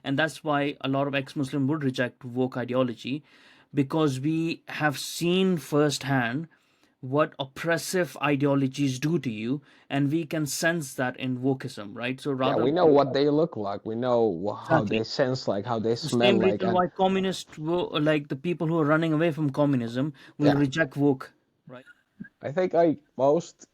And that's why a lot of ex-Muslim would reject woke ideology, because we have seen firsthand what oppressive ideologies do to you, and we can sense that in wokeism, right? So Yeah, rather we know than what they look like. We know how they exactly sense like, how they the smell same like, reason and why communists will, like the people who are running away from communism, will yeah, reject woke, right? I think like most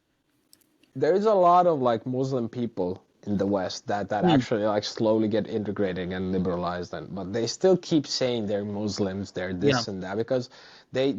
there's a lot of like Muslim people in the West that Hmm. actually like slowly get integrated and liberalized, and but they still keep saying they're Muslims, they're Yeah, this and that because they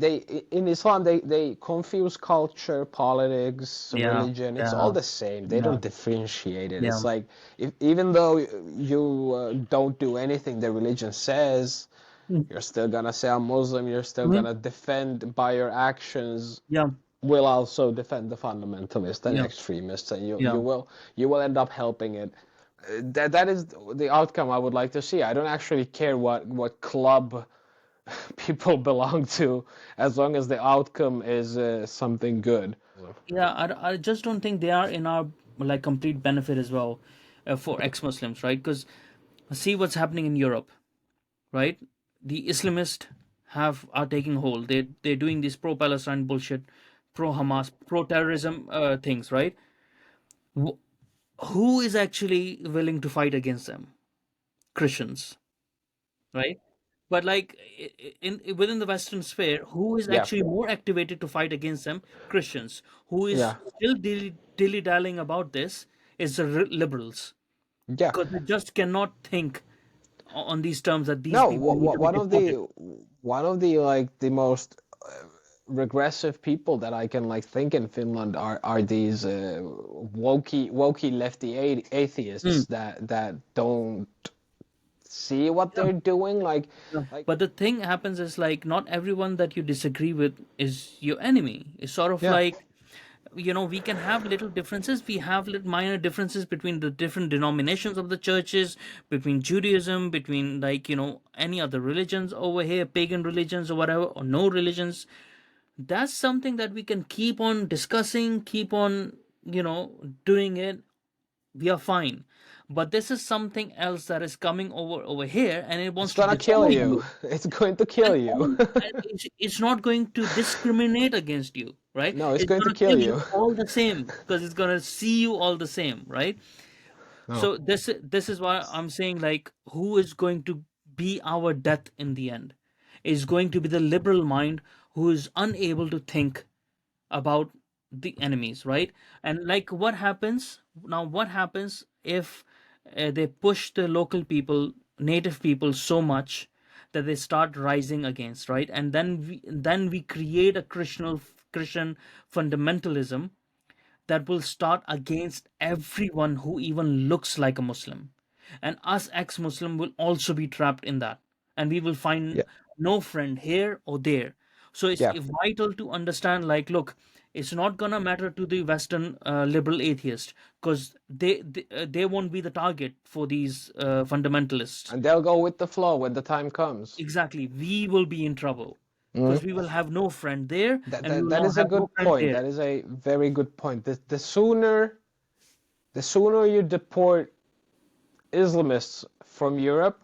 in Islam they confuse culture, politics, yeah, religion. It's all yeah, the same. They yeah, don't differentiate it. yeah. It's like if, even though you don't do anything the religion says, Hmm. you're still gonna say I'm Muslim. You're still Hmm. gonna defend by your actions Yeah, will also defend the fundamentalists and yeah, extremists, and yeah. you will end up helping it. That is the outcome I would like to see. I don't actually care what club people belong to, as long as the outcome is something good. Yeah, I just don't think they are in our like complete benefit as well, for ex-Muslims, right? Because see what's happening in Europe, right? The Islamists have are taking hold. They're doing this pro-Palestine bullshit, pro-Hamas, pro-terrorism things, right? Wh- who is actually willing to fight against them? Christians, right? But like in within the Western sphere, who is Yeah, actually more activated to fight against them? Christians. Who is yeah, still dilly dallying about this is the liberals, yeah. because they just cannot think on these terms that these No, people need to be one of deported. the like the most regressive people that I can like think in Finland are these wokey lefty Mm, atheists that don't see what yeah, they're doing. yeah. Like But the thing happens is like not everyone that you disagree with is your enemy. It's sort of yeah, like, we can have little differences. We have little minor differences between the different denominations of the churches, between Judaism, between like any other religions over here, pagan religions or whatever, or no religions. That's something that we can keep on discussing, keep on doing it. We are fine. But this is something else that is coming over here, and it it's wants to gonna kill destroy you. you. It's going to kill you. And it's not going to discriminate against you, right? No, it's It's going to going to kill kill you you. all the same, because it's going to see you all the same, right? No. So this is why I'm saying, like, who is going to be our death in the end is going to be the liberal mind, who is unable to think about the enemies, right? And like, what happens if they push the local people, native people, so much that they start rising against, right? And then we create a Christian fundamentalism that will start against everyone who even looks like a Muslim. And us ex-Muslim will also be trapped in that. And we will find Yeah, no friend here or there. So it's yeah. vital to understand, like, look, it's not gonna matter to the Western liberal atheist, because they won't be the target for these fundamentalists. And they'll go with the flow when the time comes. Exactly, we will be in trouble Mm. because we will have no friend there, That, and we that will that not is a have no good friend point. there. That is a very good point. The sooner you deport Islamists from Europe,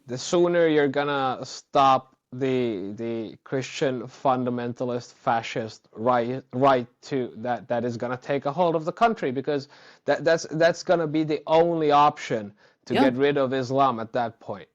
the sooner you're gonna stop the Christian fundamentalist fascist right to that is gonna take a hold of the country, because that's gonna be the only option to Yeah. get rid of Islam at that point.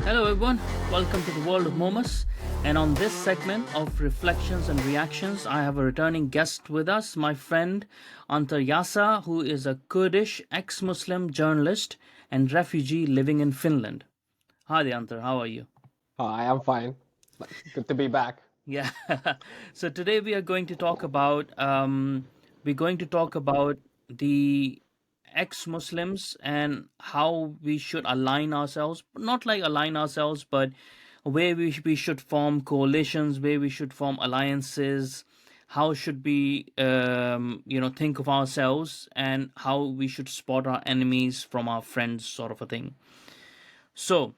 Hello, everyone. Welcome to the world of Momus. And on this segment of reflections and reactions, I have a returning guest with us, my friend Anter Yasa, who is a Kurdish ex-Muslim journalist and refugee living in Finland. Hi there, Anter. How are you? I am fine. Good to be back. Yeah. So today we are going to talk about the ex-Muslims and how we should align ourselves, not like align ourselves, but where we should form coalitions, where we should form alliances, how should we think of ourselves, and how we should spot our enemies from our friends, sort of a thing. So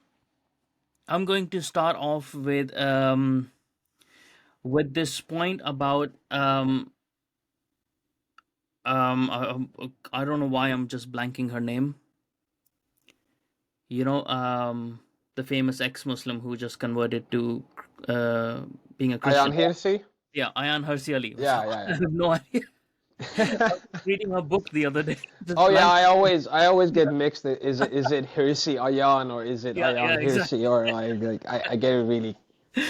I'm going to start off with this point about I don't know why I'm just blanking her name. You know, the famous ex-Muslim who just converted to uh, being a Ayan Christian. Hirsi? Yeah, Ayan Hirsi Ali. So Yeah, I yeah, have no idea. I yeah. was reading her book the other day. Just Oh yeah, blank. I always get Yeah, mixed. Is it Hirsi Ayan or is it yeah, yeah, Ayan exactly. Hirsi, or I get really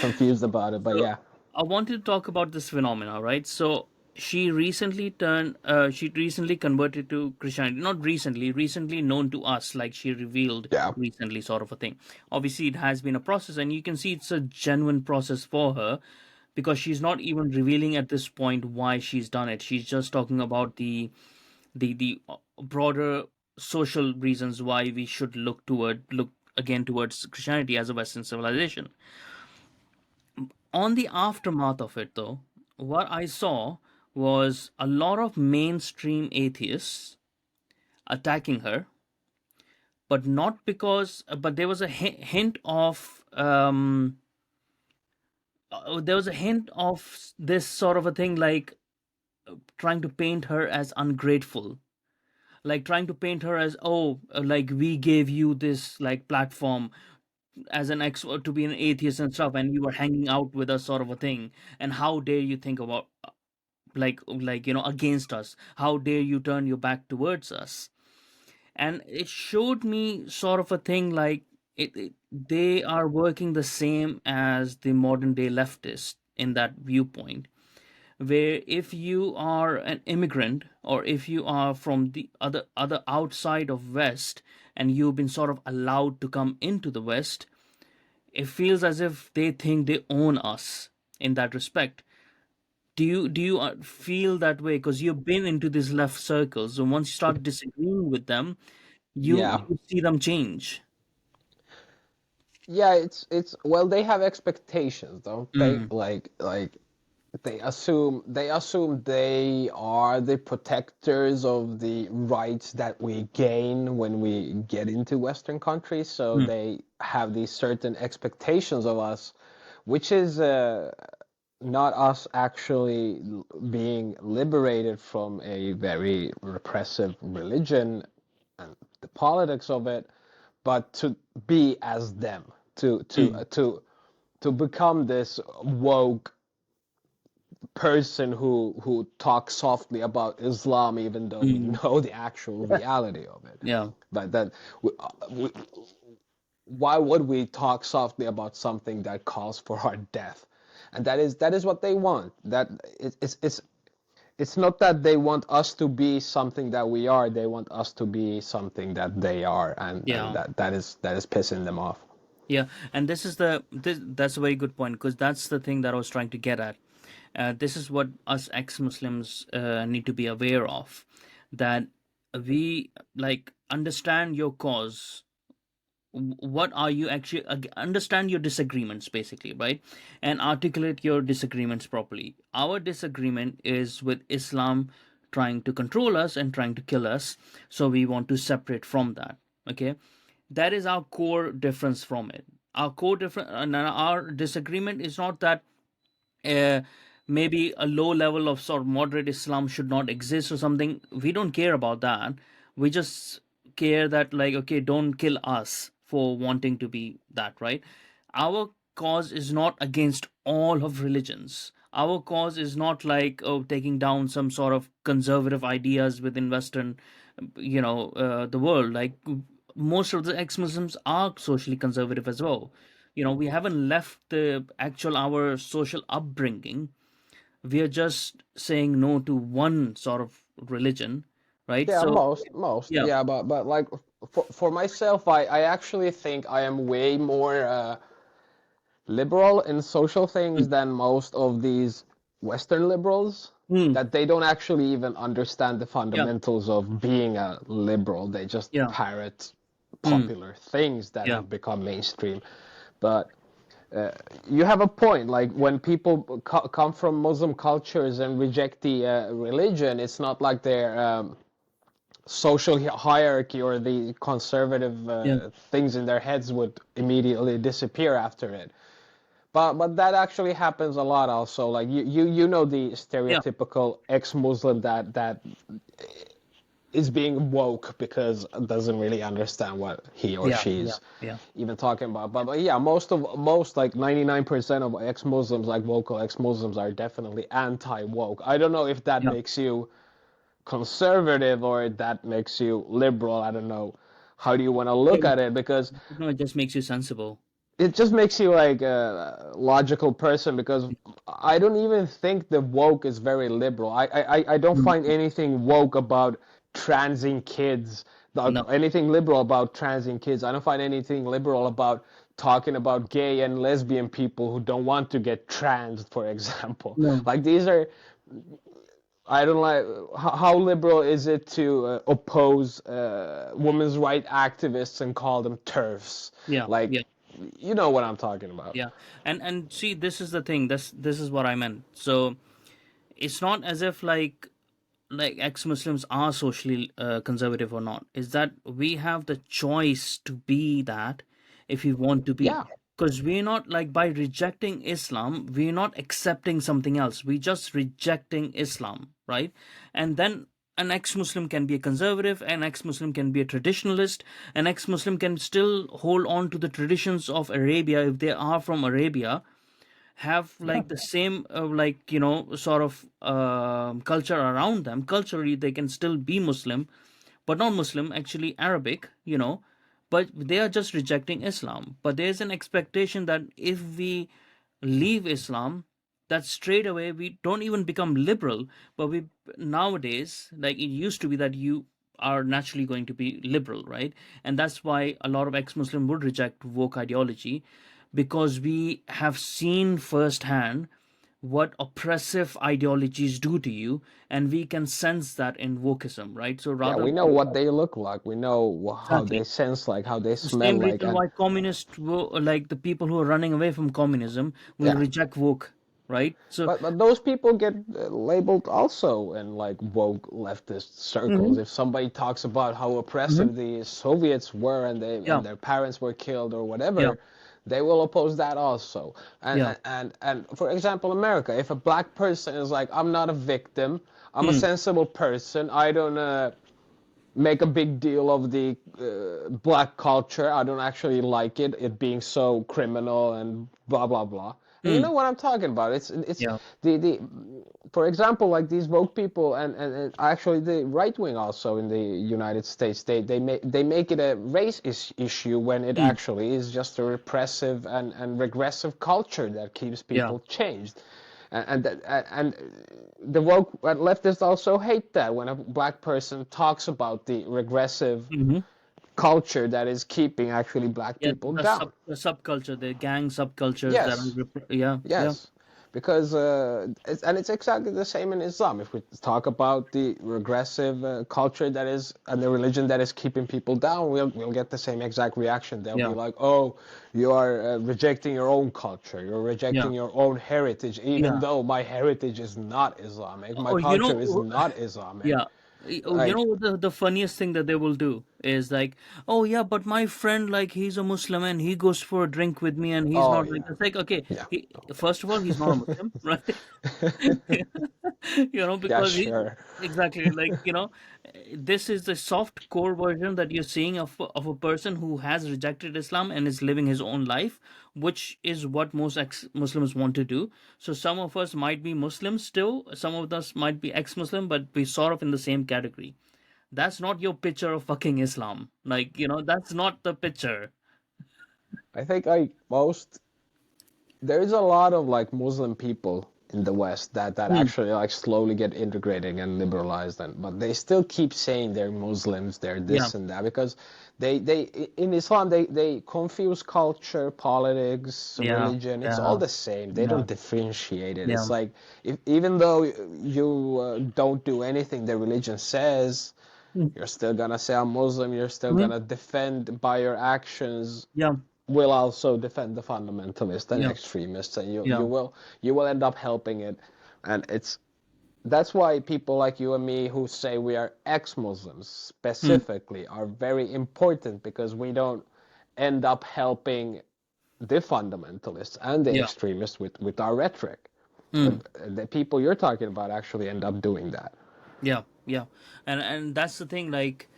confused about it. But So yeah, I wanted to talk about this phenomena, right? So she recently converted to Christianity. Not recently, recently known to us, like she revealed yeah, recently, sort of a thing. Obviously, it has been a process, and you can see it's a genuine process for her, because she's not even revealing at this point why she's done it. She's just talking about the broader social reasons why we should look again towards Christianity as a Western civilization. On the aftermath of it, though, what I saw was a lot of mainstream atheists attacking her, but not because, but there was a hint of there was a hint of this sort of a thing, like trying to paint her as ungrateful, like trying to paint her as, oh, like we gave you this like platform as an ex to be an atheist and stuff, and you were hanging out with us, sort of a thing, and how dare you think about against us, how dare you turn your back towards us. And it showed me sort of a thing, like they are working the same as the modern day leftist in that viewpoint, where if you are an immigrant, or if you are from the other outside of West, and you've been sort of allowed to come into the West, it feels as if they think they own us in that respect. Do you feel that way, because you've been into these left circles, and once you start disagreeing with them, you yeah, you see them change. yeah. It's well, they have expectations, don't they? Mm, Like they assume they are the protectors of the rights that we gain when we get into Western countries. So mm, they have these certain expectations of us, which is not us actually being liberated from a very repressive religion and the politics of it, but to be as them, to to mm, to to become this woke person who talks softly about Islam, even though we mm. know the actual reality of it. Yeah, But then, we, why would we talk softly about something that calls for our death? And that is what they want. That it's not that they want us to be something that we are. They want us to be something that they are, and yeah, that is pissing them off. yeah. And that's a very good point, because that's the thing that I was trying to get at. This is what us ex-Muslims need to be aware of, that we like understand your cause. What are you actually understand your disagreements, basically, right? And articulate your disagreements properly. Our disagreement is with Islam trying to control us and trying to kill us, so we want to separate from that. Okay, that is our core difference from it. Our core difference and our disagreement is not that uh, maybe a low level of sort of moderate Islam should not exist or something. We don't care about that. We just care that, like, okay, don't kill us for wanting to be that, right? Our cause is not against all of religions. Our cause is not like, oh, taking down some sort of conservative ideas within Western, the world. Like, most of the ex-Muslims are socially conservative as well. We haven't left the actual our social upbringing. We are just saying no to one sort of religion, right? Yeah, So most. yeah. Yeah, but like for myself, I actually think I am way more liberal in social things Mm, than most of these Western liberals. mm, That they don't actually even understand the yeah, fundamentals of being a liberal. They just yeah, parrot mm, popular things that yeah, have become mainstream. But uh, you have a point. Like when people come from Muslim cultures and reject the religion, it's not like they're social hierarchy or the conservative Yeah, things in their heads would immediately disappear after it. But that actually happens a lot also. Like you know the yeah, stereotypical ex-Muslim that is being woke because doesn't really understand what he or yeah, yeah, she's yeah, even talking about. But yeah, most like 99% of ex-Muslims, like vocal ex-Muslims, are definitely anti-woke. I don't know if that yeah. makes you conservative or that makes you liberal. I don't know. How do you want to look It, at it? Because no, it just makes you sensible. it just makes you like a logical person because I don't even think the woke is very liberal. I don't Mm. find anything woke about transing kids, No, anything liberal about transing kids. I don't find anything liberal about talking about gay and lesbian people who don't want to get trans, for example. no. Like these are, I don't like, how liberal is it to oppose women's right activists and call them turfs? Yeah, Like, yeah. you know what I'm talking about. Yeah, and see, this is the thing. This is what I meant. So it's not as if like ex-Muslims are socially conservative or not. Is that we have the choice to be that if we want to be. Yeah, Because we're not like by rejecting Islam, we're not accepting something else. We're just rejecting Islam, right? And then an ex-Muslim can be a conservative, an ex-Muslim can be a traditionalist, an ex-Muslim can still hold on to the traditions of Arabia if they are from Arabia, have yeah. like the same like sort of culture around them. Culturally they can still be Muslim, but not Muslim, actually Arabic, but they are just rejecting Islam. But there's an expectation that if we leave Islam, that straight away we don't even become liberal, but we nowadays, like it used to be that you are naturally going to be liberal, right? And that's why a lot of ex-Muslim would reject woke ideology, because we have seen firsthand what oppressive ideologies do to you, and we can sense that in wokeism, right? So Yeah, rather we know than what they look like. We know how they exactly sense like, how they the smell same like, reason and why communists will, like the people who are running away from communism will yeah. reject woke, right? So But those people get labeled also in like woke leftist circles. mhm, If somebody talks about how mhm, oppressive the Soviets were and they yeah, and their parents were killed or yeah, whatever, they will oppose that also. yeah, And for example, America, if a black person is like, I'm not a victim, I'm a mm, sensible person, I don't make a big deal of the black culture. I don't actually like it being so criminal and blah blah blah. And you mm, know what I'm talking about? It's yeah, the for example, like these woke people and actually the right wing also in the United States, they make it a race issue when it mm, actually is just a repressive and regressive culture that keeps yeah, people changed. And the woke leftists also hate that when a black person talks about the regressive hmm, culture that is keeping actually black yeah. people The down. subculture, the gang subcultures that are Yes, yeah, yeah, yes, because it's exactly the same in Islam. If we talk about the regressive culture that is and the religion that is keeping people down, we'll get the same exact reaction. They'll be yeah, like, "Oh, you are rejecting your own culture. You're yeah, rejecting your own heritage, even yeah. though my heritage is not Islamic. My Oh, culture is not Islamic." yeah. Oh, Like, what the funniest thing that they will do is like, oh yeah, but my friend, like he's a Muslim and he goes for a drink with me and he's oh not like, yeah, it's like, okay, yeah, first of all, he's not a Muslim, right? yeah, Because he sure. exactly like, this is the soft core version that you're seeing of a person who has rejected Islam and is living his own life, which is what most ex-Muslims want to do. So some of us might be Muslims still, some of us might be ex-Muslim, but we sort of in the same category. That's not your picture of fucking Islam. Like, that's not the picture. I think like most there is a lot of like Muslim people in the West that Hmm. actually like slowly get integrated and liberalized, and but they still keep saying they're Muslims, they're Yeah, this and that because they in Islam they confuse culture, politics, yeah, religion. It's all yeah, the same. They yeah, don't differentiate it. yeah. It's like even though you don't do anything the religion says, Mm. you're still gonna say I'm Muslim. You're still Mhm. gonna defend by your actions Yeah, will also defend the fundamentalists and Yeah, extremists, and yeah, you will end up helping it. And that's why people like you and me who say we are ex-Muslims mm, specifically are very important, because we don't end up helping the fundamentalists and the yeah, extremists with our rhetoric. mm, The people you're talking about actually end up doing that. yeah, yeah. And that's the thing, like,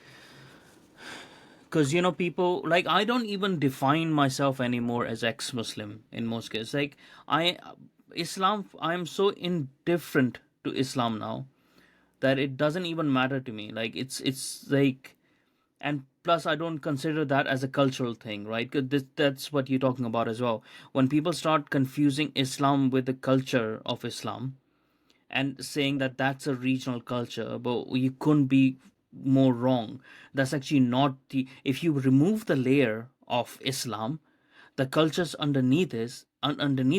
because people, like, I don't even define myself anymore as ex-Muslim in most cases. Like, I Islam, I'm so indifferent to Islam now that it doesn't even matter to me. Like, it's like, and plus I don't consider that as a cultural thing, right? 'Cause that's what you're talking about as well. When people start confusing Islam with the culture of Islam and saying that that's a regional culture, but you couldn't be more wrong. That's actually not the. If you remove the layer of Islam, the cultures underneath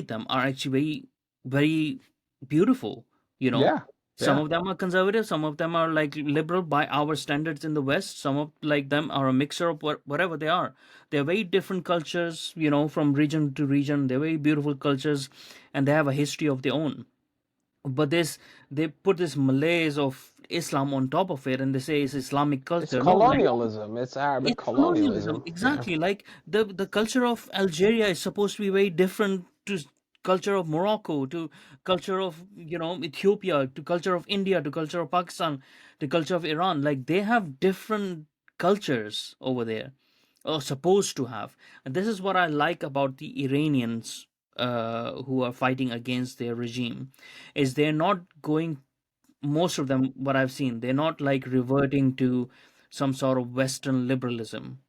them are actually very beautiful. You know, Yeah, some yeah. of them are conservative, some of them are like liberal by our standards in the West. Some of like them are a mixture of whatever they are. They're very different cultures. From region to region, they're very beautiful cultures, and they have a history of their own. But they put this malaise of Islam on top of it, and they say it's Islamic It's culture. No, like, colonialism. It's Arabic it's colonialism, colonialism. Yeah. exactly. Like the culture of Algeria is supposed to be very different to culture of Morocco, to culture of Ethiopia, to culture of India, to culture of Pakistan, to culture of Iran. Like they have different cultures over there, or supposed to have. And this is what I like about the Iranians who are fighting against their regime, is they're not going, most of them, what I've seen, they're not like reverting to some sort of Western liberalism.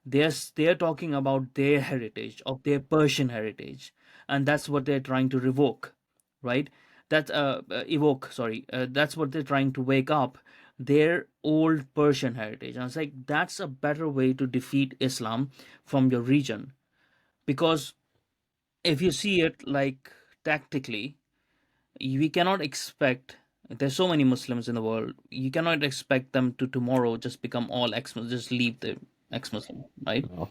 They're talking about their heritage, of their Persian heritage, and that's what they're trying to revoke, right? Evoke, sorry. That's what they're trying to wake up, their old Persian heritage. And it's like that's a better way to defeat Islam from your region, because if you see it like tactically, we cannot expect. There's so many Muslims in the world. You cannot expect them to tomorrow just become all ex-Muslim, just leave the ex-Muslim, right? No,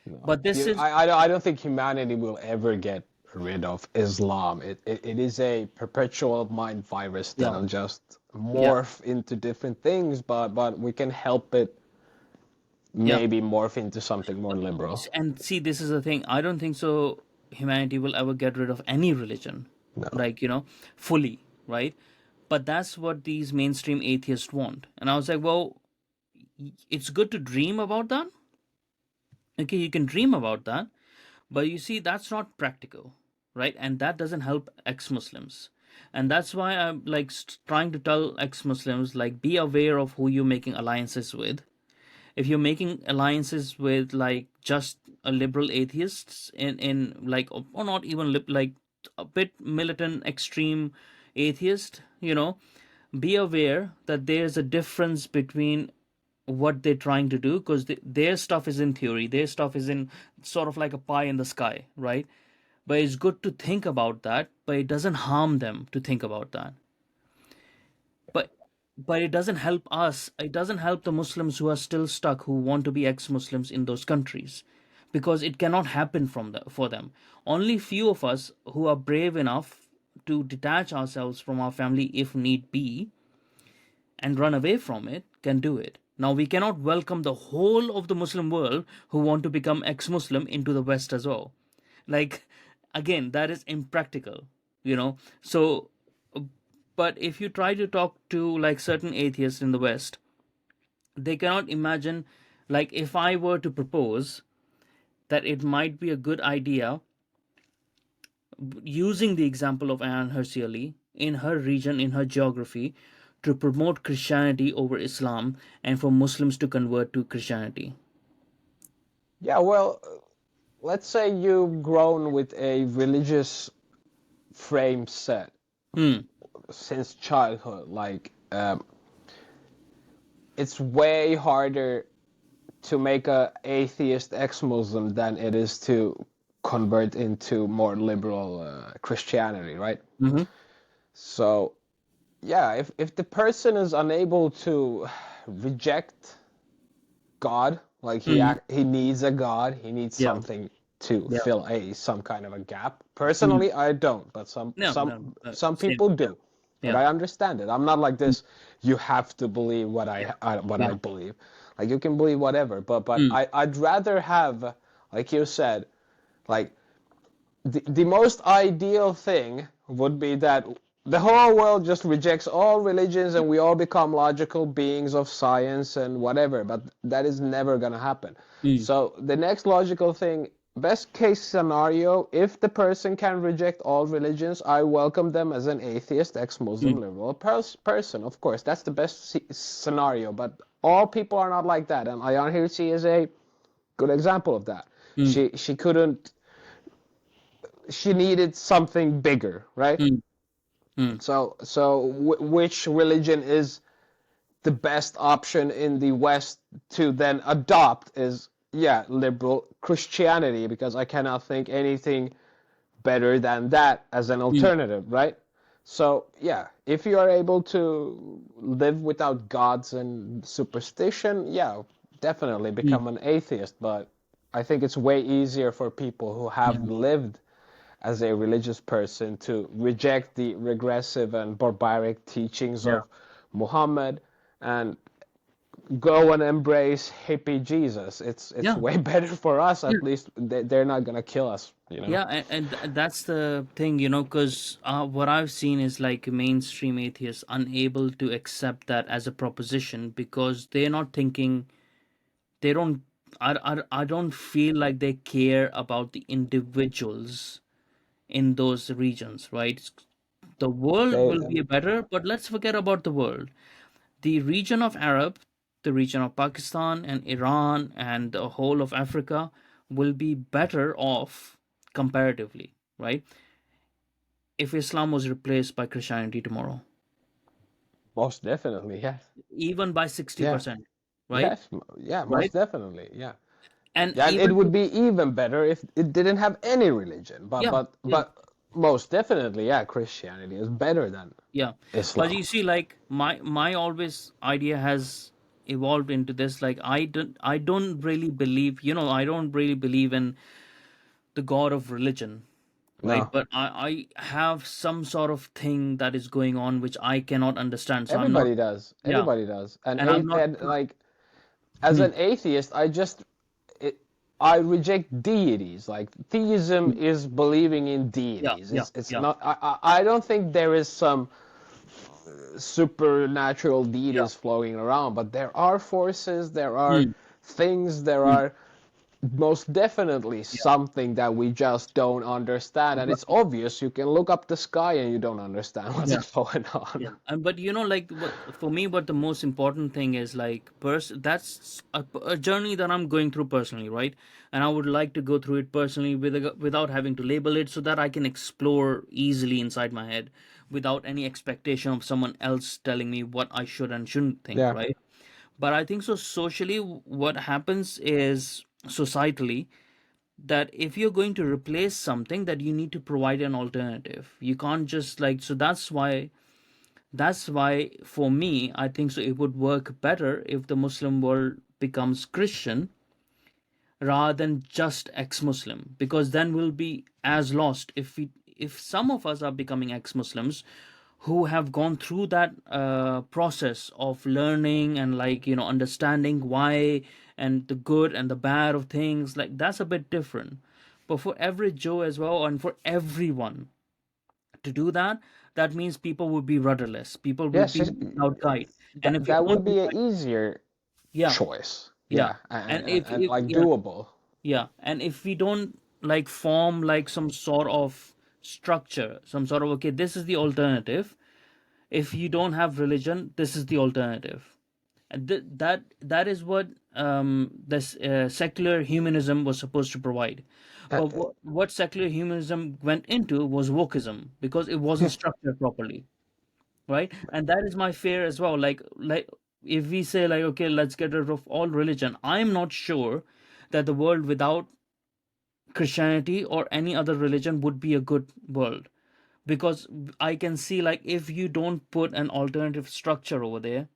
no. But this is, I don't think humanity will ever get rid of Islam. It is a perpetual mind virus yeah, that'll just yeah, morph into different things, but we can help it yeah. maybe morph into something more liberal. And see, this is the thing. I don't think so. Humanity will ever get rid of any religion, No. like fully, right? But that's what these mainstream atheists want. And I was like, well, it's good to dream about that. Okay, you can dream about that, but you see, that's not practical, right? And that doesn't help ex-Muslims. And that's why I'm like trying to tell ex-Muslims, like, be aware of who you're making alliances with. If you're making alliances with like just a liberal atheists in like, or not even like a bit militant extreme atheist, be aware that there's a difference between what they're trying to do, because their stuff is in theory, their stuff is in sort of like a pie in the sky, right? But it's good to think about that, but it doesn't harm them to think about that. But it doesn't help us, it doesn't help the Muslims who are still stuck, who want to be ex-Muslims in those countries, because it cannot happen for them. Only few of us who are brave enough to detach ourselves from our family if need be and run away from it can do it. Now we cannot welcome the whole of the Muslim world who want to become ex-Muslim into the West as well. Like, again, that is impractical, so. But if you try to talk to like certain atheists in the West, they cannot imagine, like, if I were to propose that it might be a good idea, using the example of Anne Herciali in her region, in her geography, to promote Christianity over Islam and for Muslims to convert to Christianity. Yeah, well, let's say you've grown with a religious frame set Hmm. since childhood. Like, it's way harder to make a atheist ex-Muslim than it is to convert into more liberal Christianity, right? Mm-hmm. So, yeah, if the person is unable to reject God Like Mm. he needs a god. He needs Yeah. something to Yeah. fill a some kind of a gap. Mm. Personally, I don't, but No, no, some same. people Yeah. do, and Yeah. I understand it. I'm not like Mm. this. You have to believe Yeah. what I Yeah. believe. Like you can believe whatever, but Mm. I'd rather have, like you said, like the most ideal thing would be that the whole world just rejects all religions and we all become logical beings of science and whatever, but that is never going to happen. Mm. So the next logical thing, best case scenario, if the person can reject all religions, I welcome them as an atheist, ex-Muslim, Mm. liberal person. Of course, that's the best scenario, but all people are not like that, and Ayaan Hirsi is a good example of that. Mm. She couldn't, she needed something bigger, right? Mm. Mm. So which religion is the best option in the West to then adopt is, yeah, liberal Christianity, because I cannot think anything better than that as an Mm. alternative, right? So yeah, if you are able to live without gods and superstition, yeah, definitely Mm. become an atheist. But I think it's way easier for people who have Yeah. lived as a religious person to reject the regressive and barbaric teachings Yeah. of Muhammad and go and embrace hippie Jesus. It's Yeah. way better for us. Yeah. At least they're not gonna kill us, you know. Yeah, that's the thing, because what I've seen is like mainstream atheists unable to accept that as a proposition because they're not thinking, they don't, I don't feel like they care about the individuals in those regions, right? The world They will be better, but let's forget about the world. The region of Arab, the region of Pakistan and Iran and the whole of Africa will be better off comparatively, right? If Islam was replaced by Christianity tomorrow, most definitely, yes, even by yeah, 60%, right? yes, yeah, Right? most definitely, yeah. And Yeah, and it even would if, be even better if it didn't have any religion. But yeah, but yeah, but most definitely, yeah, Christianity is better than yeah. But Islam. you see, like my always idea has evolved into this. Like I don't really believe, I don't really believe in the God of religion, right? No, But I have some sort of thing that is going on which I cannot understand. So I'm not, everybody does. yeah, Everybody does. and I'm not. And like as Hmm, an atheist, it, I reject deities. Like theism hmm. is believing in Yeah, deities. yeah, It's yeah, not. I don't think there is some supernatural yeah. deities flowing around, but there are forces. There are Hmm, things. There hmm. are most definitely Yeah. something that we just don't understand, and But it's obvious. You can look up the sky and you don't understand what's yeah. going Yeah, on. and but like what for me, what the most important thing is like that's a journey that I'm going through personally, right? And I would like to go through it personally without having to label it, so that I can explore easily inside my head without any expectation of someone else telling me what I should and shouldn't think, Yeah. right? But I think so socially, what happens is societally that if you're going to replace something, that you need to provide an alternative. You can't just like, so that's why for me I think so it would work better if the Muslim world becomes Christian rather than just ex-Muslim, because then we'll be as lost if some of us are becoming ex-Muslims who have gone through that process of learning and like understanding why and the good and the bad of things, like that's a bit different. But for every Joe as well, and for everyone to do that, that means people would be rudderless, people would Yes, be without guide. And if we that don't would do be an that, easier yeah, choice. yeah. Yeah, And if and like yeah, doable. yeah, and if we don't like form like some sort of structure, some sort of, okay, this is the alternative. If you don't have religion, this is the alternative. And that is what this secular humanism was supposed to provide. Uh, But what secular humanism went into was wokeism, because it wasn't structured properly, right? And that is my fear as well. Like if we say like, okay, let's get rid of all religion, I'm not sure that the world without Christianity or any other religion would be a good world, because I can see like if you don't put an alternative structure over there,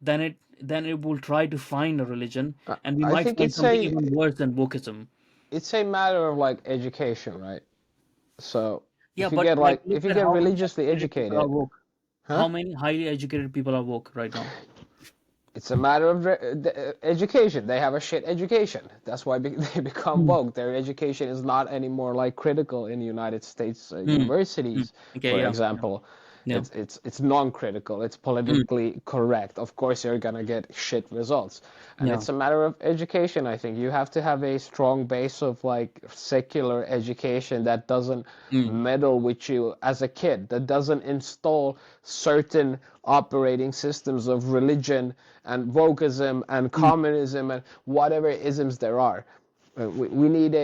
then it will try to find a religion, and we I might think find something even worse than wokeism. it's a matter of like education, right? So Yeah, but like look if you at get how many religiously educated people are educated, woke. huh? How many highly educated people are woke right now? It's a matter of education. They have a shit education. That's why they become Hmm. woke. Their education is not anymore like critical in United States Hmm. Hmm. universities, Okay, for yeah, yeah, example. yeah. It's non-critical. It's Hmm. politically correct. Of course, you're gonna get shit results, and Yeah. it's a matter of education. I think you have to have a strong base of like secular education that doesn't Hmm. meddle with you as a kid, that doesn't install certain operating systems of religion and wokeism and Hmm. communism and whatever isms there are. We need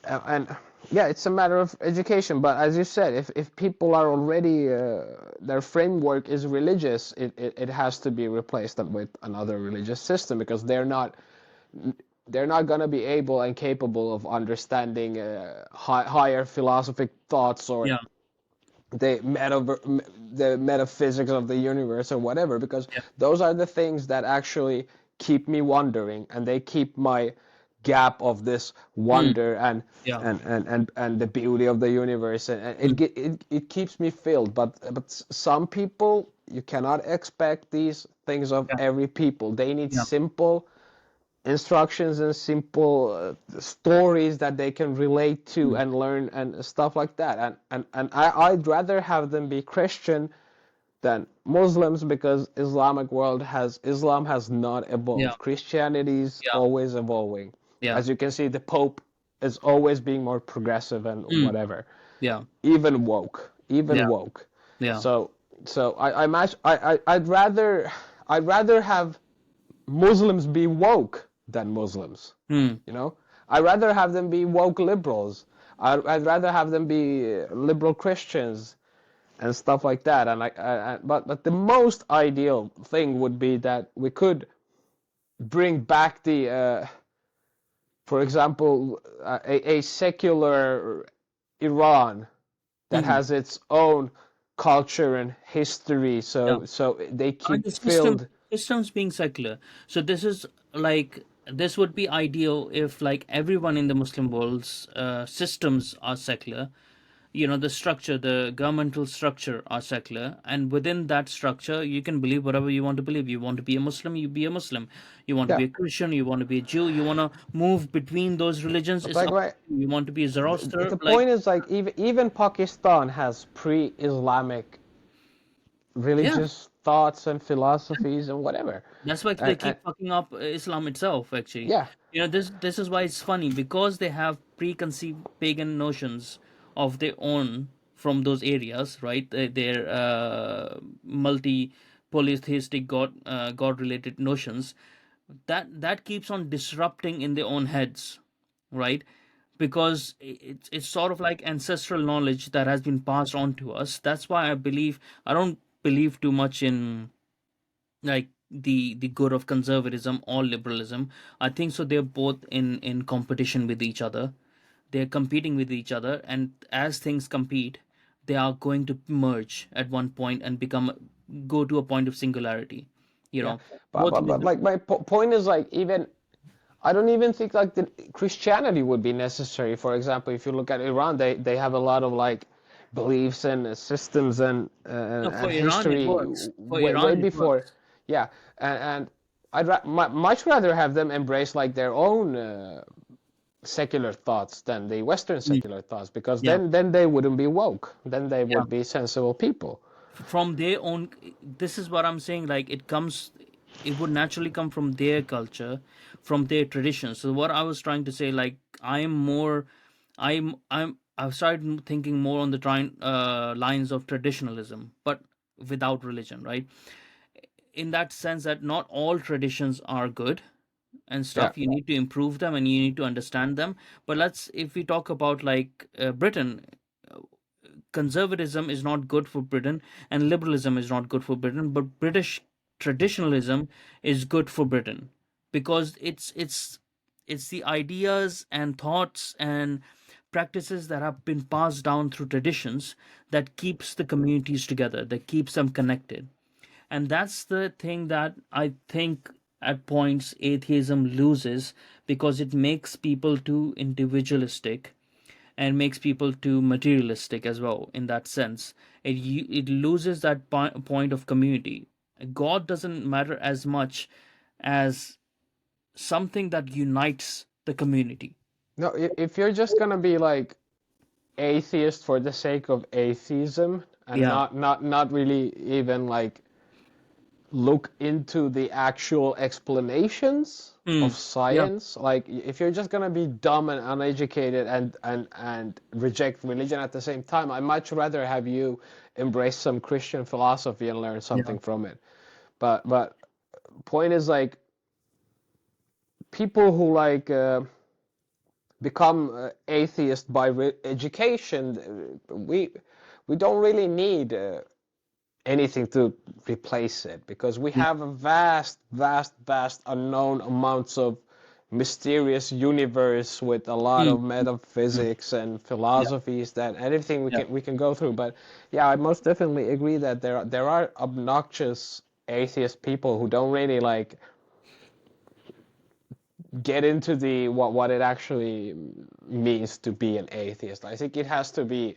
and yeah, it's a matter of education. But as you said, if people are already, their framework is religious, it has to be replaced with another religious system because they're not going to be able and capable of understanding higher philosophic thoughts or Yeah. the the metaphysics of the universe or whatever, because Yeah. those are the things that actually keep me wondering, and they keep my gap of this Hmm. wonder Yeah. and the beauty of the universe, and Hmm. it keeps me filled. But some people, you cannot expect these things of Yeah. every people. They need Yeah. simple instructions and simple stories that they can relate to Hmm. and learn and stuff like that. I'd rather have them be Christian than Muslims, because Islam has not Yeah. evolved. Christianity is Yeah. always evolving. Yeah. As you can see, the Pope is always being more progressive and Hmm. whatever. Yeah. Even woke. Even Yeah. woke. Yeah. So I'd rather have Muslims be woke than Muslims. Hmm. You know, I'd rather have them be woke liberals. I'd rather have them be liberal Christians and stuff like that. And but the most ideal thing would be that we could bring back for example, a secular Iran that Hmm. has its own culture and history. Yeah. So they I mean, keep the system filled. systems being secular. So this is like this would be ideal if like everyone in the Muslim world's systems are secular. You know, the structure, the governmental structure are secular, and within that structure, you can believe whatever you want to believe. You want to be a Muslim, you be a Muslim. You want to Yeah, be a Christian, you want to be a Jew. You want to move between those religions. but It's like up right, to you. You want to be a Zoroaster, the like point is like even Pakistan has pre-Islamic yeah. religious thoughts and philosophies and whatever. That's why they And keep fucking up Islam itself, actually. yeah, You know, this is why it's funny because they have preconceived pagan notions of their own from those areas, right? Their multi polytheistic god related notions that keeps on disrupting in their own heads, right? Because it's sort of like ancestral knowledge that has been passed on to us. That's why I don't believe too much in like the good of conservatism or liberalism. I think so they're both in competition with each other. They're competing with each other, and as things compete, they are going to merge at one point and become go to a point of singularity. You yeah. know, both But religions. like my point is like even I don't even think like the Christianity would be necessary. For example, if you look at Iran, they have a lot of like beliefs and systems No, for and Iran it history works. For way Iran it before, works. yeah. And much rather have them embrace like their own secular thoughts than the Western Mm, secular thoughts, because yeah, then they wouldn't be woke. Then they yeah. would be sensible people. From their own, this is what I'm saying, like it would naturally come from their culture, from their traditions. So what I was trying to say, like I've started thinking more on the lines of traditionalism, but without religion, right? In that sense that not all traditions are good and Yeah, stuff. You need to improve them and you need to understand them. But let's if we talk about like Britain, conservatism is not good for Britain and liberalism is not good for Britain, but British traditionalism is good for Britain because it's the ideas and thoughts and practices that have been passed down through traditions that keeps the communities together, that keeps them connected. And that's the thing that I think at points atheism loses, because it makes people too individualistic and makes people too materialistic as well. In that sense, it loses that point of community. God doesn't matter as much as something that unites the community. No, if you're just gonna be like atheist for the sake of atheism and Yeah. not really even like look into the actual explanations of Mm. Yeah. science, like if you're just gonna be dumb and uneducated and reject religion at the same time, I much rather have you embrace some Christian philosophy and learn Yeah. something from it. But point is like people who like become atheist by education, we don't really need anything to replace it because we Yeah. have a vast unknown amounts of mysterious universe with a lot Mm. of Mm. metaphysics and Yeah. philosophies that anything Yeah. we can go through. But yeah, I most definitely agree that there are obnoxious atheist people who don't really like get into the what it actually means to be an atheist. I think it has to be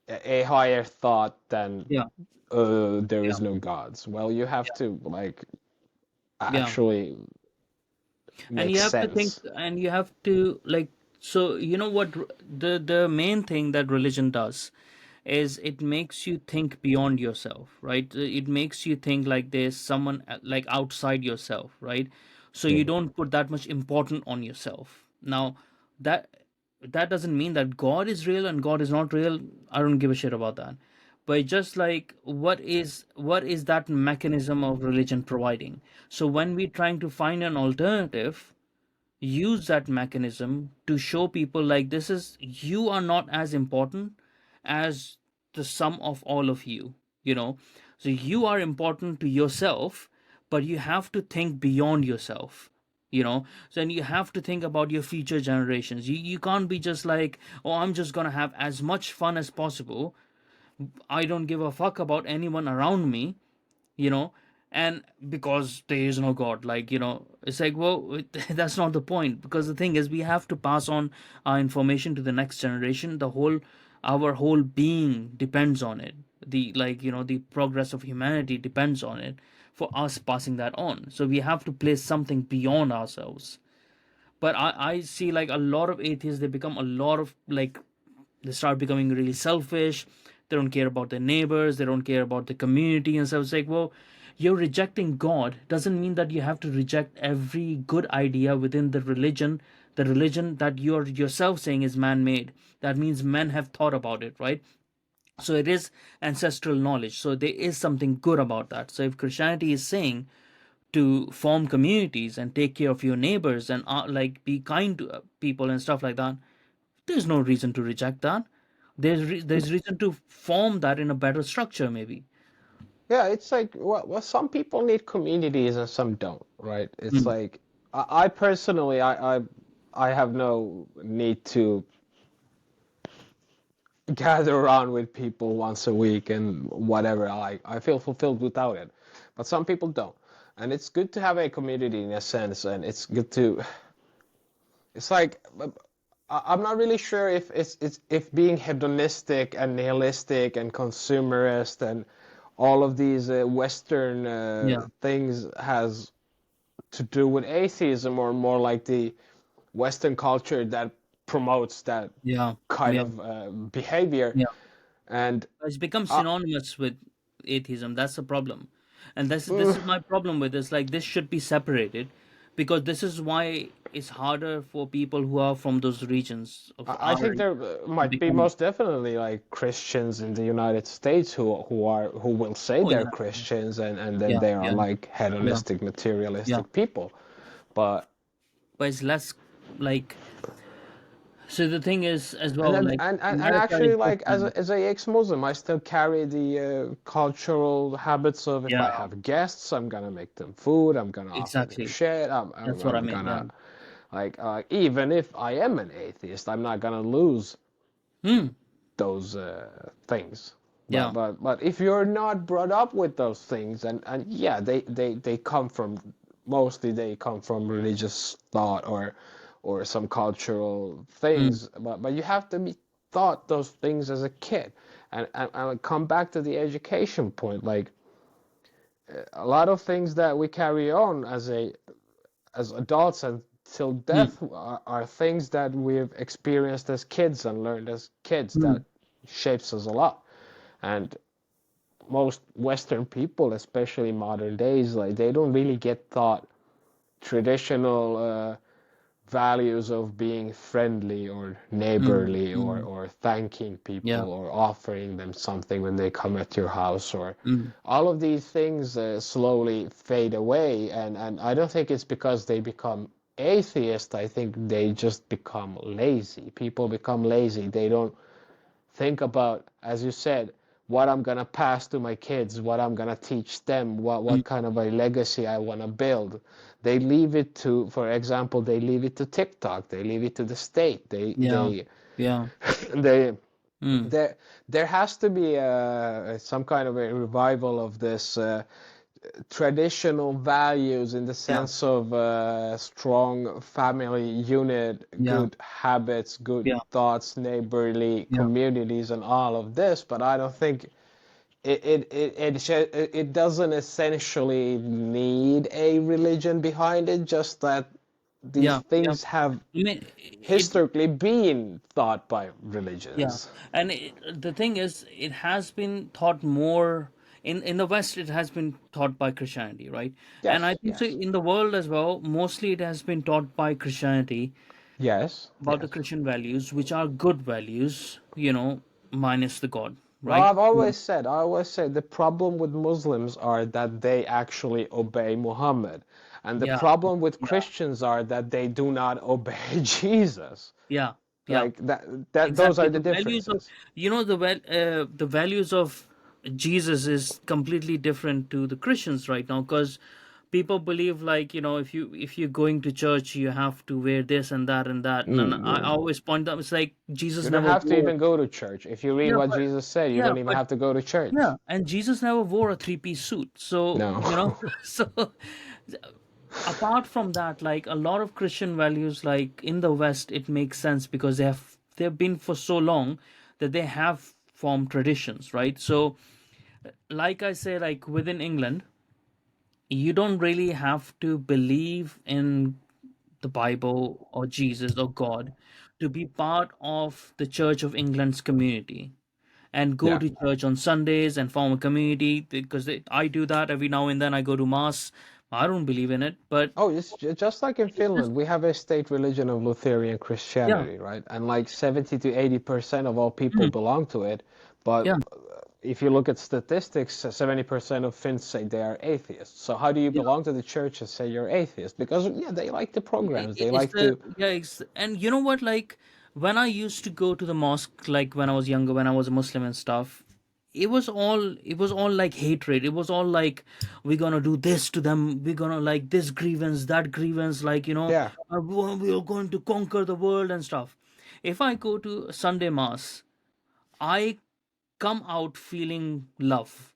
a higher thought than Yeah. there Yeah. is no gods. Well, you have Yeah. to like Yeah. actually And make you have to think, sense. and you have to like, so you know what, the main thing that religion does is it makes you think beyond yourself, right? It makes you think like there's someone like outside yourself, right? So you Mhm. don't put that much important on yourself. Now, that that doesn't mean that God is real and God is not real. I don't give a shit about that. But just like, what is that mechanism of religion providing? So when we're trying to find an alternative, use that mechanism to show people like, this is, you are not as important as the sum of all of you, you know. So you are important to yourself, but you have to think beyond yourself, you know. So then you have to think about your future generations. You can't be just like, oh, I'm just gonna have as much fun as possible, I don't give a fuck about anyone around me, you know. And because there is no God, like, you know, it's like, well, that's not the point, because the thing is, we have to pass on our information to the next generation. Our whole being depends on it. The, like, you know, the progress of humanity depends on it, for us passing that on. So we have to place something beyond ourselves. But I see like a lot of atheists, they become a lot of like, they start becoming really selfish. They don't care about their neighbors, they don't care about the community and stuff. It's like, well, you're rejecting God doesn't mean that you have to reject every good idea within the religion that you're yourself saying is man-made. That means men have thought about it, right? So it is ancestral knowledge, so there is something good about that. So if Christianity is saying to form communities and take care of your neighbors and like be kind to people and stuff like that, there's no reason to reject that. There's reason to form that in a better structure, maybe. Yeah, it's like well, some people need communities and some don't, right? It's Mm. like I personally, I have no need to gather around with people once a week and whatever. I feel fulfilled without it, but some people don't, and it's good to have a community in a sense, and it's good to. It's like I'm not really sure if it's if being hedonistic and nihilistic and consumerist and all of these Western Yeah, things has to do with atheism or more like the Western culture that promotes that yeah, kind yeah, of behavior. yeah. And It's become uh, synonymous with atheism. That's the problem, and this mm, is my problem with this. Like, this should be separated, because this is why it's harder for people who are from those regions of I our think there to might be become. most definitely like Christians in the United States who will say Oh they're yeah, Christians and then yeah, they are yeah, like yeah, hedonistic, yeah. materialistic people. But But it's less like. So the thing is as and well, then like, and America actually is like different. as a ex-Muslim, I still carry the cultural habits of if Yeah, I have guests, I'm gonna make them food, I'm gonna offer them exactly. shit, That's what I I'm mean. Yeah. gonna like even if I am an atheist, I'm not gonna lose Hmm. those things. Yeah. But if you're not brought up with those things, and yeah, they come from, mostly they come from religious thought or some cultural Mm, things, but you have to be taught those things as a kid. And I come back to the education point, like a lot of things that we carry on as adults until mm, death are things that we've experienced as kids and learned as kids that mm, shapes us a lot. And most Western people, especially modern days, like they don't really get taught traditional values of being friendly or mm, neighborly mm. or thanking Yeah. people or offering them something when they come at your house or Mm, all of these things slowly fade away, and I don't think it's because they become atheist. I think they just become lazy. People become lazy. They don't think about, as you said, what I'm gonna pass to my kids, what I'm gonna teach them, mm. what kind of a legacy I wanna build. They leave it to, for example, they leave it to TikTok. They leave it to the state. Yeah. Yeah. They Mm. there there has to be some kind of a revival of this traditional values in the Yeah. sense of strong family unit, Yeah. good habits, good Yeah. thoughts, neighborly Yeah. communities, and all of this. But I don't think it doesn't essentially need a religion behind it. Just that these Yeah. Yeah. things have I mean, it. historically been thought by Yeah, religions. and the thing is, it has been taught more in the West. It has been taught by Christianity, right? And I Yes, think so yes, in the world as well. Mostly, it has been taught by Christianity yes, about the yes. Christian values, which are good values, minus the God, Well, right? I always said the problem with Muslims are that they actually obey Muhammad. And the Yeah, problem with yeah, Christians are that they do not obey Jesus. yeah, yeah. Like that those Exactly. are the The values of differences. the values of Jesus is completely different to the Christians right now, because people believe, like, if you're going to church, you have to wear this and that and that, and I You always point out, it's like Jesus you don't never have to wore. even go to church. If you read Yeah, what but Jesus said, you yeah, don't even but have to go to church. yeah, and Jesus never wore a three-piece suit, so No. so apart from that, like, a lot of Christian values, like in the West, it makes sense because they've been for so long that they have formed traditions, right? So, like I say, like within England, you don't really have to believe in the Bible or Jesus or God to be part of the Church of England's community and go Yeah. to church on Sundays and form a community, because I do that every now and then. I go to mass. I don't believe in it, but Oh, it's just like in it's just, Finland, we have a state religion of Lutheran yeah, Christianity, right? And like 70 to 80% of all people mm, belong to it. But yeah, if you look at statistics, 70% of Finns say they are atheists. So how do you yeah. belong to the church and say you're atheist? Because yeah, they like the programs. They It's like the to, yeah, and you know what? Like, when I used to go to the mosque, like when I was younger, when I was a Muslim and stuff, it was all like hatred. It was all like, we're gonna do this to them. We're gonna, like, this grievance, that grievance. Like, yeah, we are going to conquer the world and stuff. If I go to Sunday mass, I come out feeling love,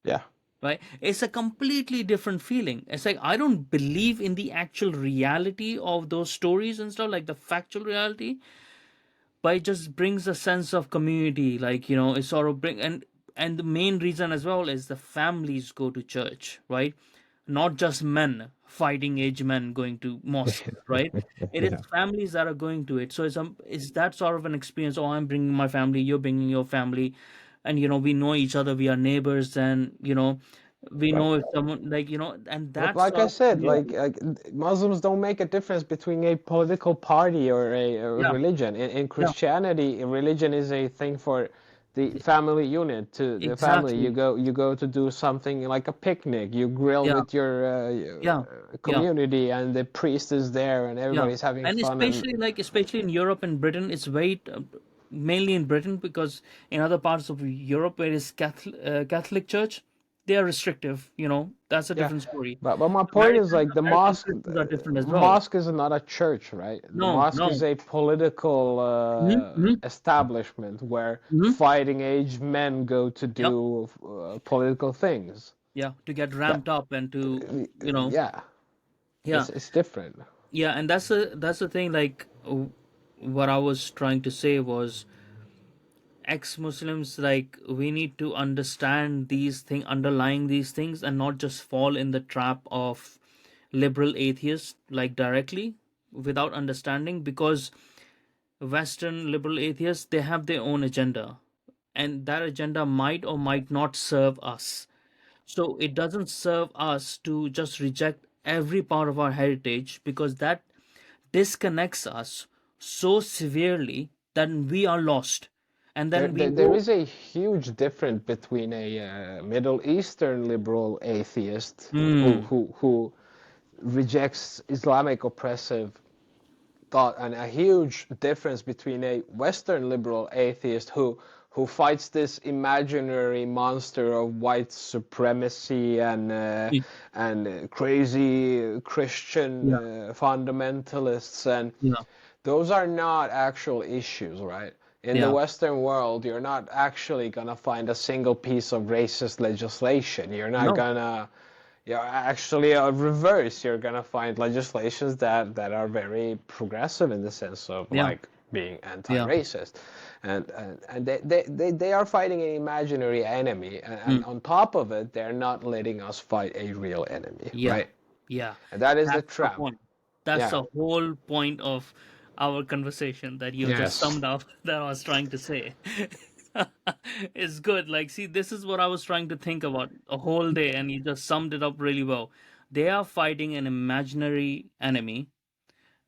yeah. right? It's a completely different feeling. It's like, I don't believe in the actual reality of those stories and stuff, like the factual reality, but it just brings a sense of community, like, it sort of bring. And the main reason as well is the families go to church, right? Not just men, fighting age men going to mosque, right? It is Yeah. families that are going to it. So it's that sort of an experience. Oh, I'm bringing my family, you're bringing your family, and we know each other, we are neighbors, and we But know if someone, like, and But that's like sort I of said, community. Muslims don't make a difference between a political party or a Yeah, religion. In yeah, Christianity, religion is a thing for the family unit. To the family, exactly. you go to do something like a picnic. You grill Yeah, with your yeah, yeah. community, and the priest is there, and Yeah, everybody's having and fun. And especially in Europe and Britain, it's very mainly in Britain, because in other parts of Europe, where is Catholic Church, they are restrictive. That's a Yeah, different story. but my point is American like the American mosque. Christians are different as well. Mosque is not a church, right? The No, mosque is no. a political Hmm. establishment where Hmm. fighting age men go to Yep. do political things. Yeah, to get That ramped up and to, yeah, yeah, it's different. yeah, and that's the thing. Like, what I was trying to say was, ex-Muslims, like, we need to understand these things, underlying these things, and not just fall in the trap of liberal atheists, like, directly, without understanding, because Western liberal atheists, they have their own agenda, and that agenda might or might not serve us. So it doesn't serve us to just reject every part of our heritage, because that disconnects us so severely that we are lost. And There, then we there, there go, is a huge difference between a Middle Eastern liberal atheist hmm, who rejects Islamic oppressive thought, and a huge difference between a Western liberal atheist who fights this imaginary monster of white supremacy and crazy Christian yeah, fundamentalists, and yeah, those are not actual issues, right? In the yeah, Western world, you're not actually gonna find a single piece of racist legislation. You're not no, gonna yeah, actually, reverse. You're gonna find legislations that are very progressive in the sense of yeah, like being yeah, anti-racist, and they are fighting an imaginary enemy, and mm, on top of it, they're not letting us fight a real enemy, yeah, right? yeah. And that is the That's the trap. point. That's Yeah. the whole point of our conversation that you just Yes. summed up that I was trying to say. It's good. Like, see, this is what I was trying to think about a whole day, and you just summed it up really well. They are fighting an imaginary enemy,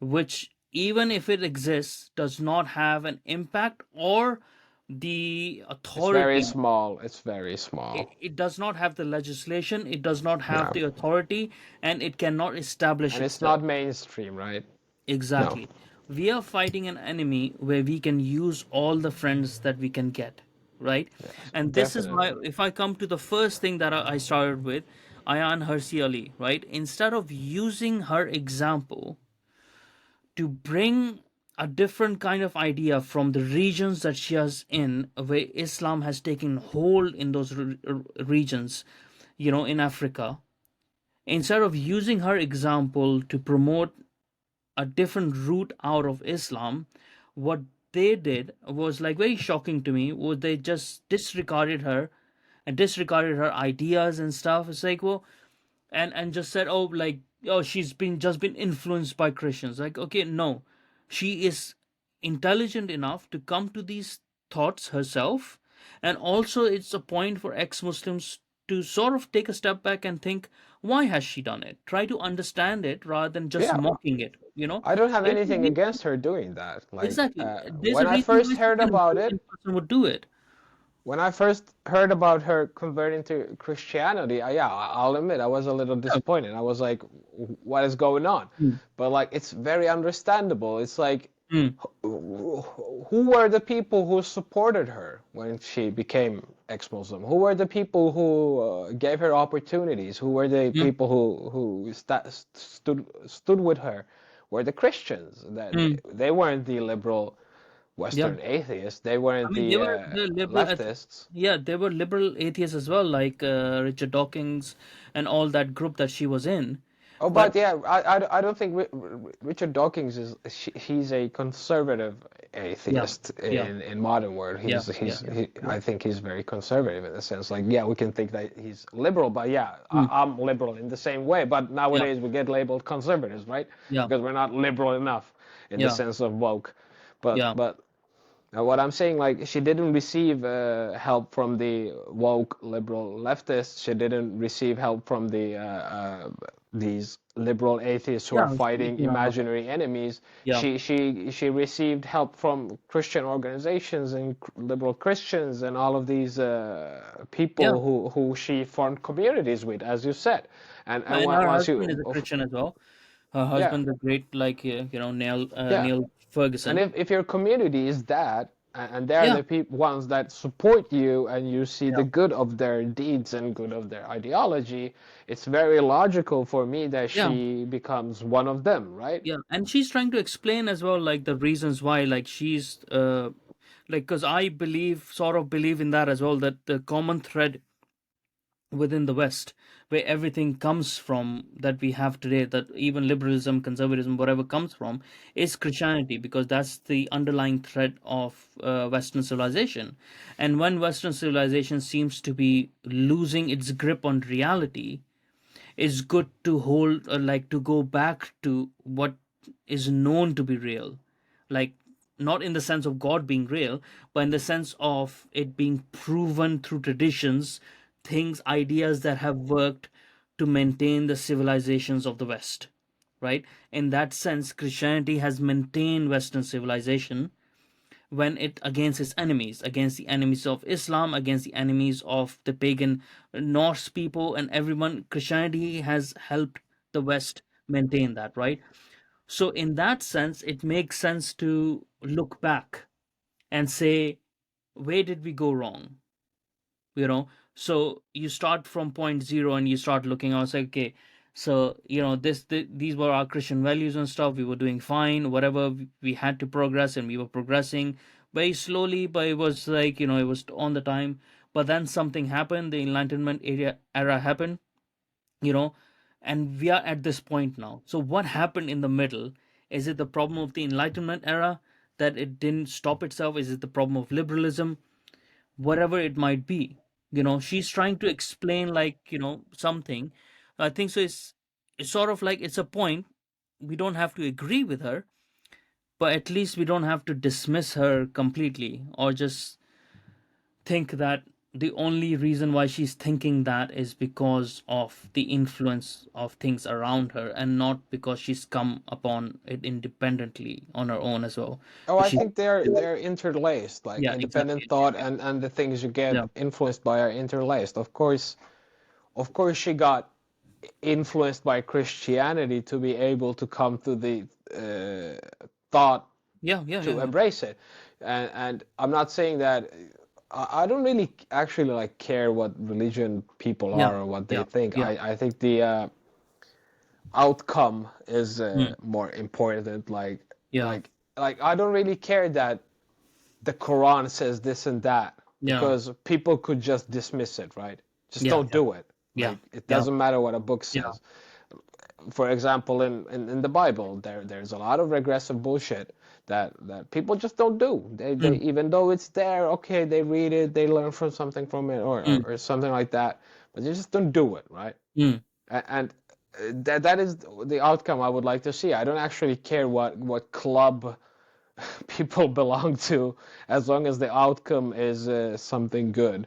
which, even if it exists, does not have an impact or the It's very authority. small. It's very it, small. it does not have the legislation, it does not have No. the authority, and it cannot establish And it's itself. not mainstream, right? No. Exactly. We are fighting an enemy where we can use all the friends that we can get, right? Yes. And this is why, Definitely. if I come to the first thing that I started with, Ayan Hersi Ali, right? Instead of using her example to bring a different kind of idea from the regions that she is in, where Islam has taken hold in those regions, in Africa, instead of using her example to promote a different route out of Islam, what they did was, like, very shocking to me. Was they just disregarded her and disregarded her ideas and stuff. It's like, well, and just said, oh, like, oh, she's been influenced by Christians. Like, okay, no, she is intelligent enough to come to these thoughts herself. And also, it's a point for ex-Muslims to sort of take a step back and think, why has she done it? Try to understand it rather than just Yeah. mocking it. I don't have There's a anything reason, against her doing that. Like exactly. There's when a I reason first why heard such an about it, intelligent person would do it. when I first heard about her converting to Christianity, yeah, I'll admit I was a little Yeah. disappointed. I was like, what is going on? Mm, But like, it's very understandable. It's like, mm, who were the people who supported her when she became ex-Muslim? Who were the people who gave her opportunities? Who were the mm, people who stood with her? Were the Christians? That mm. they weren't the liberal Yeah. Western atheists. They I weren't mean, the they liberal. leftists. Yeah, they were liberal atheists as well, like Richard Dawkins and all that group that she was in. Oh, But but yeah, I don't think Richard Dawkins is he's a conservative yeah, atheist yeah, in modern world. yeah, yeah, yeah. I think he's very conservative in the sense like yeah we can think that he's liberal, but yeah Mm, I'm liberal in the same way. But yeah, nowadays we get labeled conservatives, right? yeah, Because we're not liberal enough in the yeah, sense of woke. But yeah, but what I'm saying, like, she didn't receive help from the woke liberal leftists. She didn't receive help from these liberal atheists who are yeah. fighting Yeah, imaginary enemies. yeah, She received help from Christian organizations and liberal Christians and all of these yeah. people who she formed communities with, as you said. And And her once husband is you, a Christian as well. Her yeah, husband, the great, like, yeah. Neil And Ferguson. if your community is that, and they're Yeah, the ones that support you, and you see yeah, the good of their deeds and good of their ideology. It's very logical for me that yeah, she becomes one of them, right? yeah. And she's trying to explain as well, like the reasons why, like she's like, because I believe, sort of believe in that as well, that the common thread within the West, where everything comes from that we have today, that even liberalism, conservatism, whatever comes from, is Christianity, because that's the underlying thread of Western civilization. And when Western civilization seems to be losing its grip on reality, it's good to hold, like to go back to what is known to be real, like not in the sense of God being real, but in the sense of it being proven through traditions, things, ideas that have worked to maintain the civilizations of the West, right? In that sense, Christianity has maintained Western civilization when it against its enemies, against the enemies of Islam, against the enemies of the pagan Norse people and everyone. Christianity has helped the West maintain that, right? So in that sense, it makes sense to look back and say, where did we go wrong? So you start from point zero and you start looking out, say, okay, so these were our Christian values and stuff, we were doing fine, whatever, we had to progress and we were progressing very slowly, but it was like, it was on the time. But then something happened, the Enlightenment era happened, you know and we are at this point now. So what happened in the middle? Is it the problem of the Enlightenment era, that it didn't stop itself? Is it the problem of liberalism? Whatever it might be, she's trying to explain, like, something. I think so. It's sort of like, it's a point. We don't have to agree with her, but at least we don't have to dismiss her completely, or just think that the only reason why she's thinking that is because of the influence of things around her, and not because she's come upon it independently on her own as well. Oh, But I she, think they're interlaced. Like yeah, independent exactly. thought and the things you get Yeah. influenced by are interlaced. Of course, she got influenced by Christianity to be able to come to the thought Yeah, yeah, to yeah, yeah. embrace it. And I'm not saying that I don't really actually like care what religion people Yeah, are or what they yeah, think. yeah. I think the outcome is Mm. more important. Yeah, Like I don't really care that the Quran says this and that yeah, because people could just dismiss it, right? Just yeah, don't yeah, do it. yeah, Like it yeah, doesn't matter what a book yeah. says. For example, in the Bible, there's a lot of regressive bullshit that people just don't do. They Mm, even though it's there, okay, they read it, they learn from something from it, mm, or something like that, but they just don't do it, right? mm. And that is the outcome I would like to see. I don't actually care what club people belong to, as long as the outcome is something good.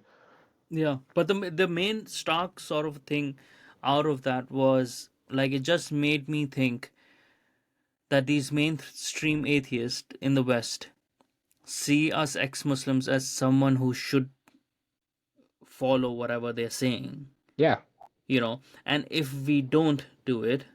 Yeah, but the main stark sort of thing out of that was, like, it just made me think that these mainstream atheists in the West see us ex-Muslims as someone who should follow whatever they're saying, Yeah, and if we don't do it,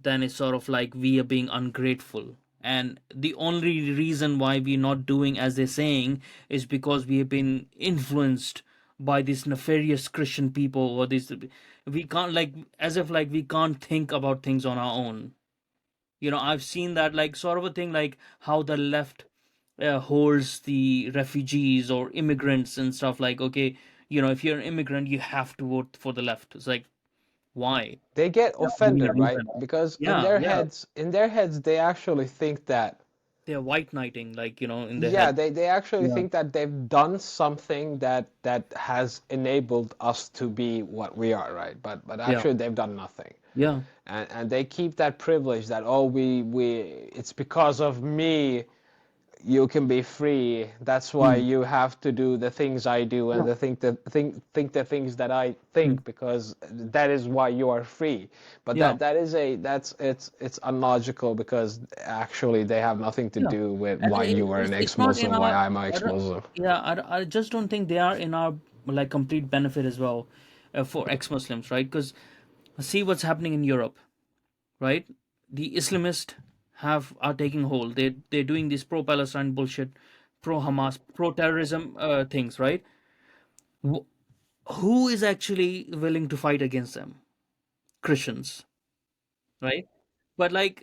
then it's sort of like we are being ungrateful. And the only reason why we're not doing as they're saying is because we have been influenced by these nefarious Christian people, or this, we can't, like, as if like we can't think about things on our own. I've seen that, like, sort of a thing, like how the left holds the refugees or immigrants and stuff, like, okay, if you're an immigrant, you have to vote for the left. It's like, why? they get Give me a offended, right? reason. Because Yeah, yeah. in their heads, they actually think that They're white knighting, like, in their yeah, head. they actually Yeah, think that they've done something that has enabled us to be what we are, right? But yeah, actually they've done nothing. yeah, And they keep that privilege that oh we it's because of me you can be free. That's why mm, you have to do the things I do and yeah, think the things that I mm, think because that is why you are free. But yeah. that is a that's it's unlogical because actually they have nothing to Yeah. do with And why you are an it's not in ex-Muslim, why our. I'm an I don't, ex-Muslim. yeah, I just don't think they are in our, like, complete benefit as well, for ex-Muslims, right? Because see what's happening in Europe, right? The Islamists are taking hold. They're doing this pro-Palestine bullshit, pro Hamas, pro terrorism things, right? Wh- who is actually willing to fight against them? Christians, right? But like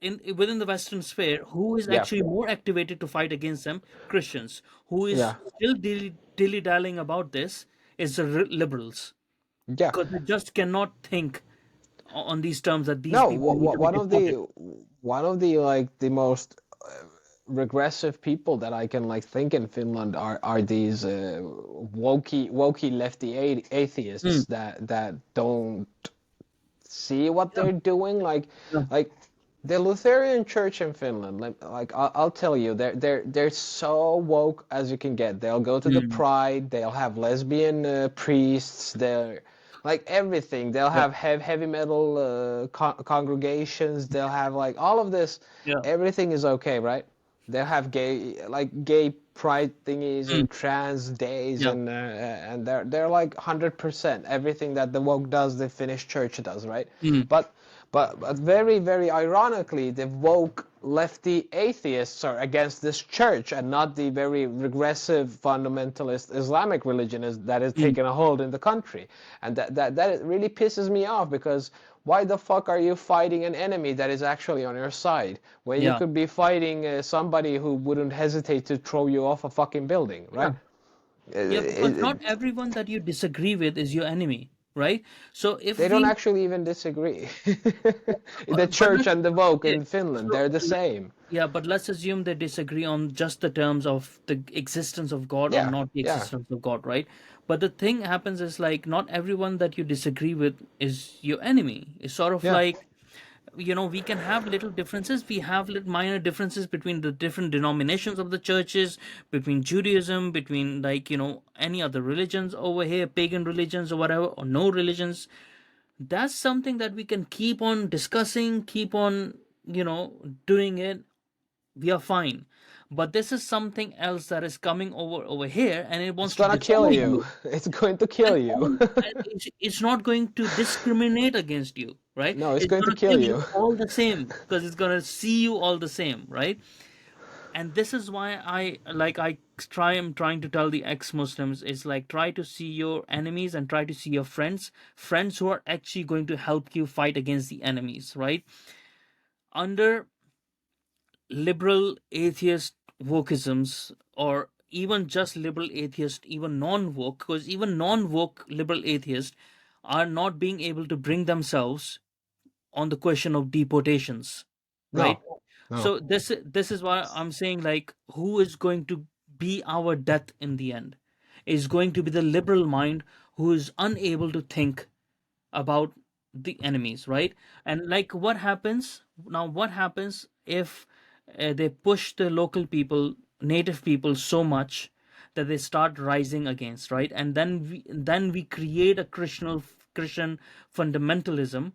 in within the Western sphere, who is Yeah, actually more activated to fight against them? Christians. Who is yeah, still dilly dallying about this is the liberals, yeah. because they just cannot think on these terms that these No, people need to be one of deported. the like the most regressive people that I can like think in Finland are these wokey lefty Mm, atheists that don't see what yeah, they're doing. yeah, Like the Lutheran Church in Finland. Like I'll tell you, they're so woke as you can get. They'll go to the mm, Pride. They'll have lesbian priests. They're like everything. They'll yeah, have heavy metal congregations. They'll have like all of this. yeah, Everything is okay, right? They'll have gay pride thingies mm, and trans days yeah, and they're like 100% everything that the woke does, the Finnish church does, right? mm, But but very ironically, the woke lefty atheists are against this church and not the very regressive fundamentalist Islamic religion that is mm, taking a hold in the country, and that really pisses me off because why the fuck are you fighting an enemy that is actually on your side when you yeah, could be fighting somebody who wouldn't hesitate to throw you off a fucking building, yeah. right? Yeah, because It, not everyone that you disagree with is your enemy, right? So if they don't we, actually even disagree. The but church let's, and the woke yeah, in Finland, so they're the same. yeah, but let's assume they disagree on just the terms of the existence of God or Yeah, not the yeah, existence of God, right? But the thing happens is like not everyone that you disagree with is your enemy. It's sort of yeah. like, we can have little differences. We have little minor differences between the different denominations of the churches, between Judaism, between like, any other religions over here, pagan religions or whatever, or no religions. That's something that we can keep on discussing, keep on, doing it. We are fine. But this is something else that is coming over here, and it It's wants to gonna kill destroy you. you. It's going to kill you. And it's not going to discriminate against you, right? No, it's It's going to going to kill kill you you. all the same, because it's going to see you all the same, right? And this is why I'm trying to tell the ex-Muslims is like, try to see your enemies and try to see your friends who are actually going to help you fight against the enemies, right? Under liberal atheist wokeisms, or even just liberal atheist, even non-woke, because even non-woke liberal atheists are not being able to bring themselves on the question of deportations, right? No, no. So this is why I'm saying, like, who is going to be our death in the end is going to be the liberal mind who is unable to think about the enemies, right? And like, what happens if they push the local people, native people, so much that they start rising against, right? And then we create a Christian fundamentalism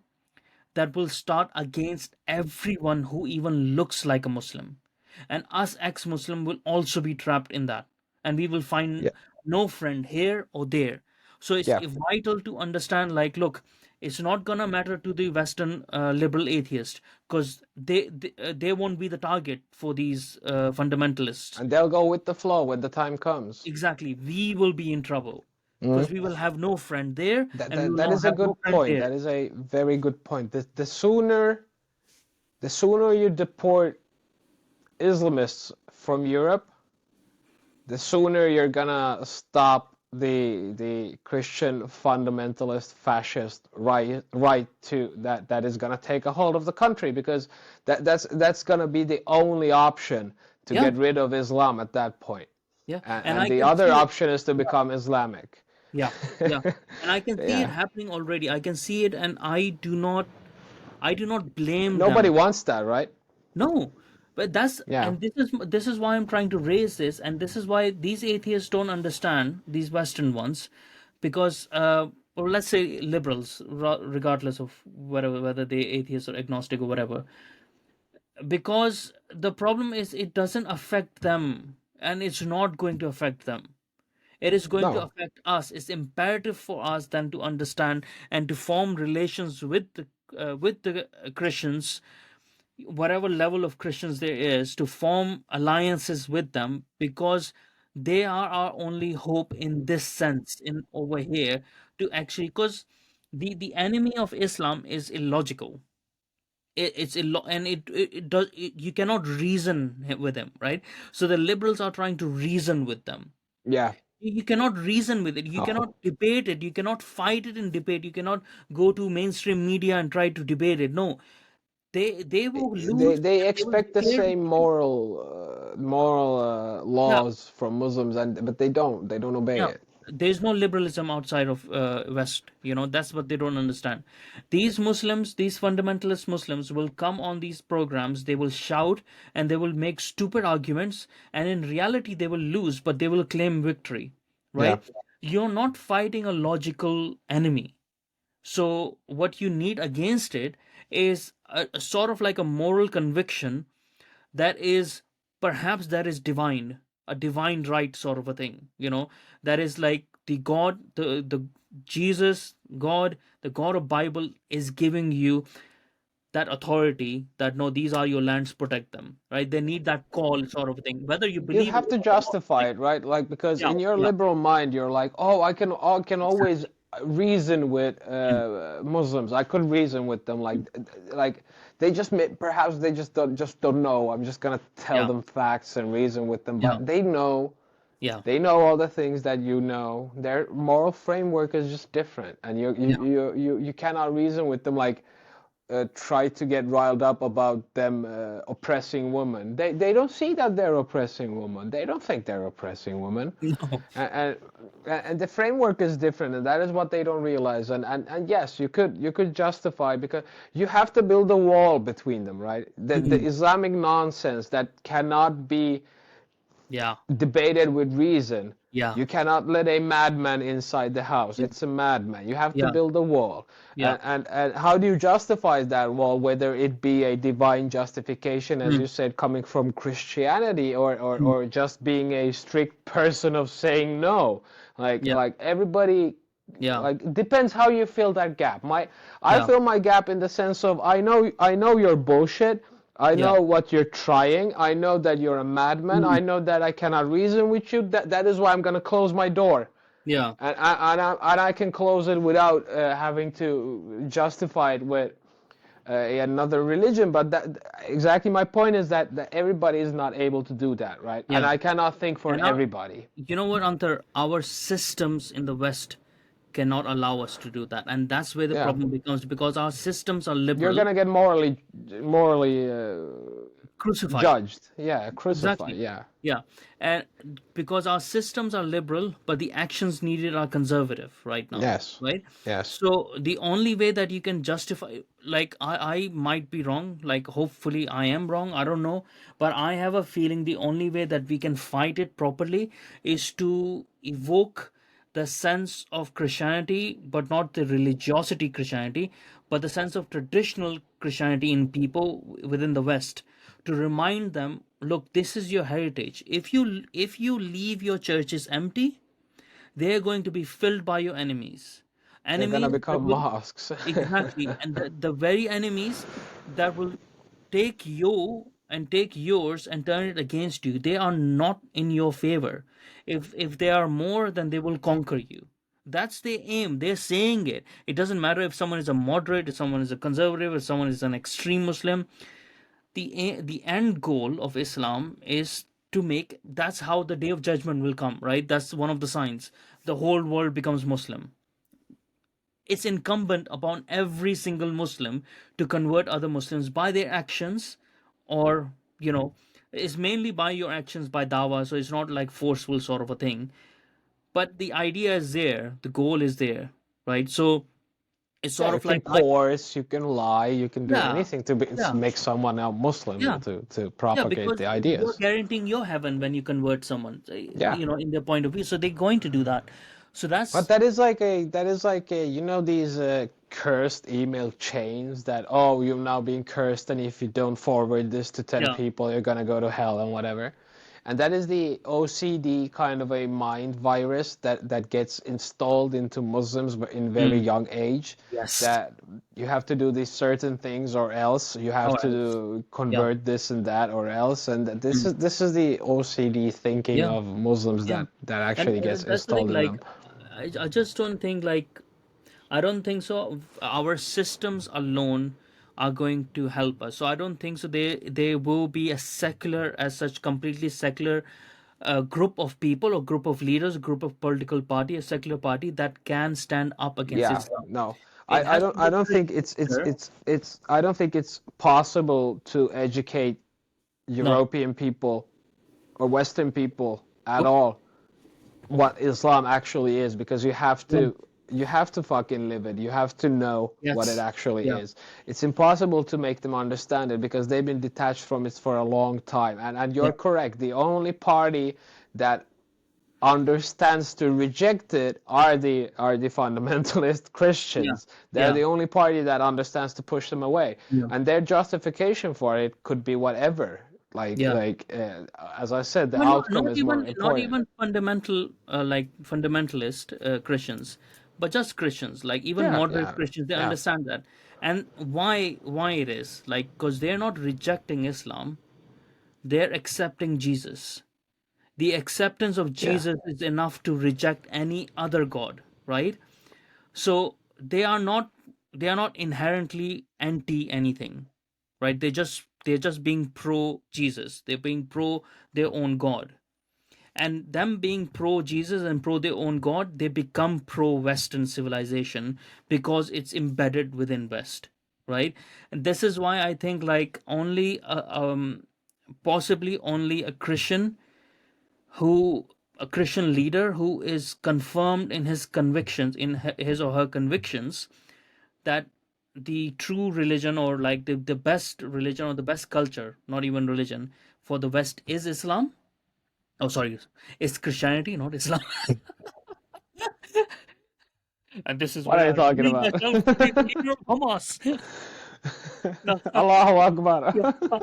that will start against everyone who even looks like a Muslim. And us ex-Muslim will also be trapped in that. And we will find Yeah, no friend here or there. So it's yeah. vital to understand, like, look, it's not gonna matter to the Western liberal atheist, because they won't be the target for these fundamentalists. And they'll go with the flow when the time comes. Exactly, we will be in trouble Mm. because we will have no friend there, That, and we that will that not is a have no good friend point. there. That is a very good point. The sooner you deport Islamists from Europe, the sooner you're gonna stop the Christian fundamentalist fascist right to that is gonna take a hold of the country because that's gonna be the only option to Yeah, get rid of Islam at that point. yeah, and And I the can other see it. option is to become Islamic. Yeah, yeah. And I can see it Yeah. happening already. I can see it, and I do not blame Nobody them. wants that, right? No. But Yeah. this is why I'm trying to raise this, and this is why these atheists don't understand, these Western ones, because or let's say liberals, regardless of whether they atheist or agnostic or whatever, because the problem is it doesn't affect them, and it's not going to affect them. It is going to No. affect us. It's imperative for us then to understand and to form relations with the Christians, whatever level of Christians there is, to form alliances with them, because they are our only hope in this sense, in over here, to actually, because the enemy of Islam is illogical. And it does you cannot reason with him, right? So the liberals are trying to reason with them. Yeah. You cannot reason with it, you cannot Oh. debate it, you cannot fight it in debate, you cannot go to mainstream media and try to debate it. No, they will They lose, they and they will expect the declare same defeat. moral Yeah, laws from Muslims, and but they don't obey yeah. it. There's no liberalism outside of West. That's what they don't understand. These Muslims, these fundamentalist Muslims, will come on these programs. They will shout and they will make stupid arguments, and in reality, they will lose, but they will claim victory. Yeah. Right? You're not fighting a logical enemy. So what you need against it is a sort of like a moral conviction that is, perhaps that is divine, a divine right sort of a thing, that is like the God, the Jesus God, the God of Bible is giving you that authority, that no, these are your lands, protect them, right? They need that call sort of a thing, whether you You believe it have to or not. justify Like, it, right? Like, because yeah, in your yeah, liberal mind, you're like, oh, I can always exactly. reason with Mm, Muslims. I could reason with them, like they perhaps they just don't know. I'm just gonna tell yeah, them facts and reason with them, yeah, but they know. yeah, They know all the things that you know. Their moral framework is just different, and yeah, you cannot reason with them like try to get riled up about them oppressing women. They don't see that they're oppressing women. They don't think they're oppressing women, no, and and the framework is different, and that is what they don't realize. And yes, you could justify because you have to build a wall between them, right? The mhm, Islamic nonsense that cannot be yeah, debated with reason. yeah, You cannot let a madman inside the house. yeah, It's a madman. You have to yeah, build a wall. yeah, And how do you justify that wall, whether it be a divine justification, as mm, you said, coming from Christianity, mm, or just being a strict person of saying no? yeah, Like everybody, yeah, like it depends how you fill that gap. I yeah, fill my gap in the sense of I know you're bullshit. I yeah, know what you're trying. I know that you're a madman. mm, I know that I cannot reason with you. That is why I'm gonna close my door, yeah. and I can close it without having to justify it with another religion. But that exactly my point is that everybody is not able to do that, right? And Yeah. I cannot think for And now, everybody. you know what, Antar? Our systems in the West cannot allow us to do that. And that's where the Yeah, problem becomes, because our systems are you're liberal, gonna get morally crucified. judged. Yeah, crucified. Exactly. Yeah. Yeah. And because our systems are liberal, but the actions needed are conservative right now. Yes. Right? Yes. So the only way that you can justify, like, I might be wrong, like, hopefully I am wrong, I don't know, but I have a feeling the only way that we can fight it properly is to evoke the sense of Christianity, but not the religiosity Christianity, but the sense of traditional Christianity in people within the West, to remind them, look, this is your heritage. If you leave your churches empty, they're going to be filled by your enemies. They're gonna Enemies that become will, mosques. exactly, and the very enemies that will take you and take yours and turn it against you. They are not in your favor. If they are more, then they will conquer you. That's the aim. They're saying it. It doesn't matter if someone is a moderate, if someone is a conservative, if someone is an extreme Muslim. The end goal of Islam is to make, that's how the day of judgment will come, right? That's one of the signs. The whole world becomes Muslim. It's incumbent upon every single Muslim to convert other Muslims by their actions, or, it's mainly by your actions, by dawah, so it's not like forceful sort of a thing. But the idea is there, the goal is there, right? So it's Yeah, sort you of can like, I, coerce, you can lie, you can do yeah, anything to yeah, make someone a Muslim yeah. to Yeah, propagate because the you're ideas. guaranteeing your heaven when you convert someone, Yeah. in their point of view. So they're going to do that. So But that's, that is like a these cursed email chains that, oh, you're now being cursed, and if you don't forward this to 10 yeah, people you're gonna go to hell and whatever. And that is the OCD kind of a mind virus that gets installed into Muslims in very Mm. young age, Yes. that you have to do these certain things or else you have Oh, else. to Yeah. convert this and that or else. And this Mm. is the OCD thinking Yeah. of Muslims Yeah. that And actually gets that's the thing. installed in Like, them. I just don't think like I don't think so. Our systems alone are going to help us. So I don't think so. They will be a secular, as such, completely secular group of people or group of leaders, group of political party, a secular party that can stand up against Yeah, Islam. no. It has to be I a don't think Christian leader. it's I don't think it's possible to educate No. European people or Western people at Nope. all what Islam actually is, because Yeah. you have to fucking live it. You have to know what it Yes. actually Yeah. is. It's impossible to make them understand it because they've been detached from it for a long time. And Yeah. you're correct. The only party that understands to reject it are the fundamentalist Yeah. Christians. They're Yeah. the only party that understands to push them away, Yeah. and their justification for it could be whatever. Yeah. As I said, the Well, outcome is more not important. even fundamental like fundamentalist Christians, but just Christians, like even Yeah, moderate yeah, Christians, they yeah, understand that. And why it is like because they're not rejecting Islam, they're accepting Jesus. The acceptance of yeah. Jesus is enough to reject any other god, right? So they are not inherently anti anything, right? They're just being pro Jesus. They're being pro their own god, and them being pro Jesus and pro their own god, they become pro Western civilization because it's embedded within West, right? And this is why I think like only possibly only who a Christian leader who is confirmed in his convictions, in his or her convictions, that the true religion or like the best religion or the best culture, not even religion, for the West is Islam. Oh, sorry, it's Christianity, not Islam. And this is What where are you I talking reveal about? myself to be the leader of Hamas. No, Allahu Akbar. yeah.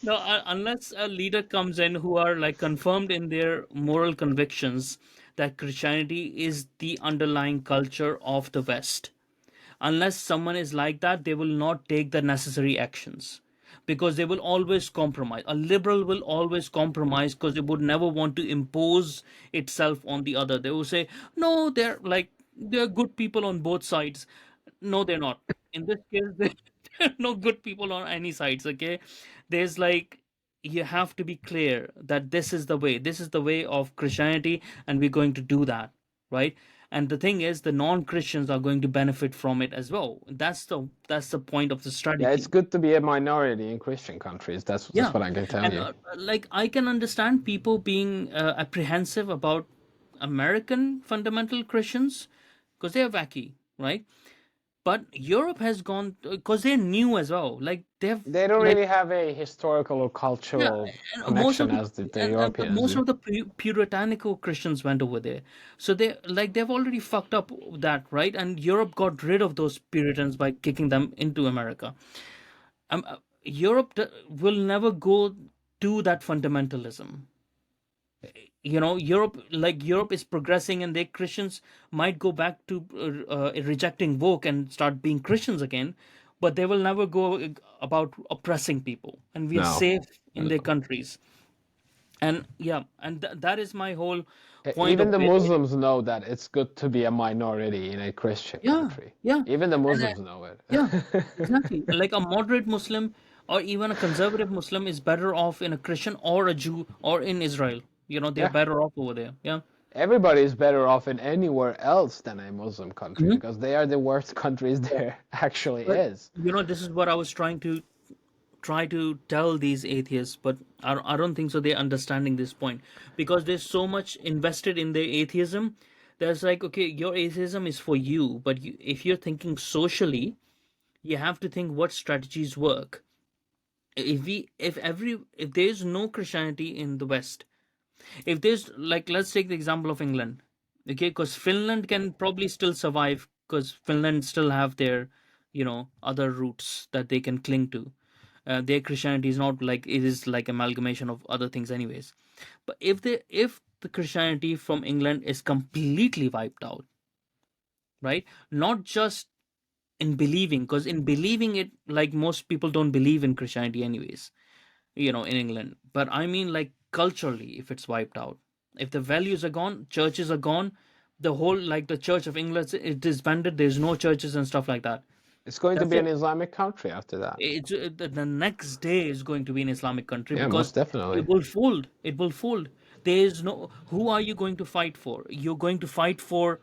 No, unless a leader comes in who are like confirmed in their moral convictions that Christianity is the underlying culture of the West. Unless someone is like that, they will not take the necessary actions because they will always compromise. A liberal will always compromise because they would never want to impose itself on the other. They will say, no, they're good people on both sides. No, they're not. In this case, there are no good people on any sides. Okay, there's like you have to be clear that this is the way of Christianity, and we're going to do that, right? And the thing is, the non-Christians are going to benefit from it as well. That's the point of the Yeah, it's strategy. good to be a minority in Christian countries. That's Yeah, what I can tell and you. like I can understand people being apprehensive about American fundamental Christians because they're wacky, right? But Europe has gone because they're new as well. Like they've They don't like really have a historical or yeah, cultural and connection as the Europeans most do. of the puritanical Christians went over there, so they've already fucked up that, right? And Europe got rid of those Puritans by kicking them into America. Europe will never go to that fundamentalism. Europe is progressing, and they Christians might go back to rejecting woke and start being Christians again, but they will never go about oppressing people, and we are No. safe in their countries. And yeah, and that is my whole point of Even the it. Muslims know that it's good to be a minority in a Christian Yeah, country. yeah, Even the and Muslims know it. yeah, exactly. Like a moderate Muslim or even a conservative Muslim is better off in a Christian or a Jew or in Israel. They're Yeah. better off over there. Yeah. Everybody is better off in anywhere else than a Muslim country Mhm. because they are the worst countries there actually But is. this is what I was try to tell these atheists, but I don't think so. They're understanding this point because there's so much invested in their atheism. There's like, okay, your atheism is for you, but if you're thinking socially, you have to think what strategies work. If there's no Christianity in the West, if there's like, let's take the example of England, okay, because Finland can probably still survive because Finland still have their other roots that they can cling to. Their Christianity is not like, it is like amalgamation of other things anyways. But if the Christianity from England is completely wiped out, right? Not just in believing, because in believing it, like most people don't believe in Christianity anyways, in England. But I mean, like culturally, if it's wiped out, if the values are gone, churches are gone, the whole, like the Church of England is disbanded. There's no churches and stuff like that. It's going to That's be an it. Islamic country after that. The next day is going to be an Islamic country, Yeah, because most definitely. it will fold. It will fold. There is no. Who are you going to fight for? You're going to fight for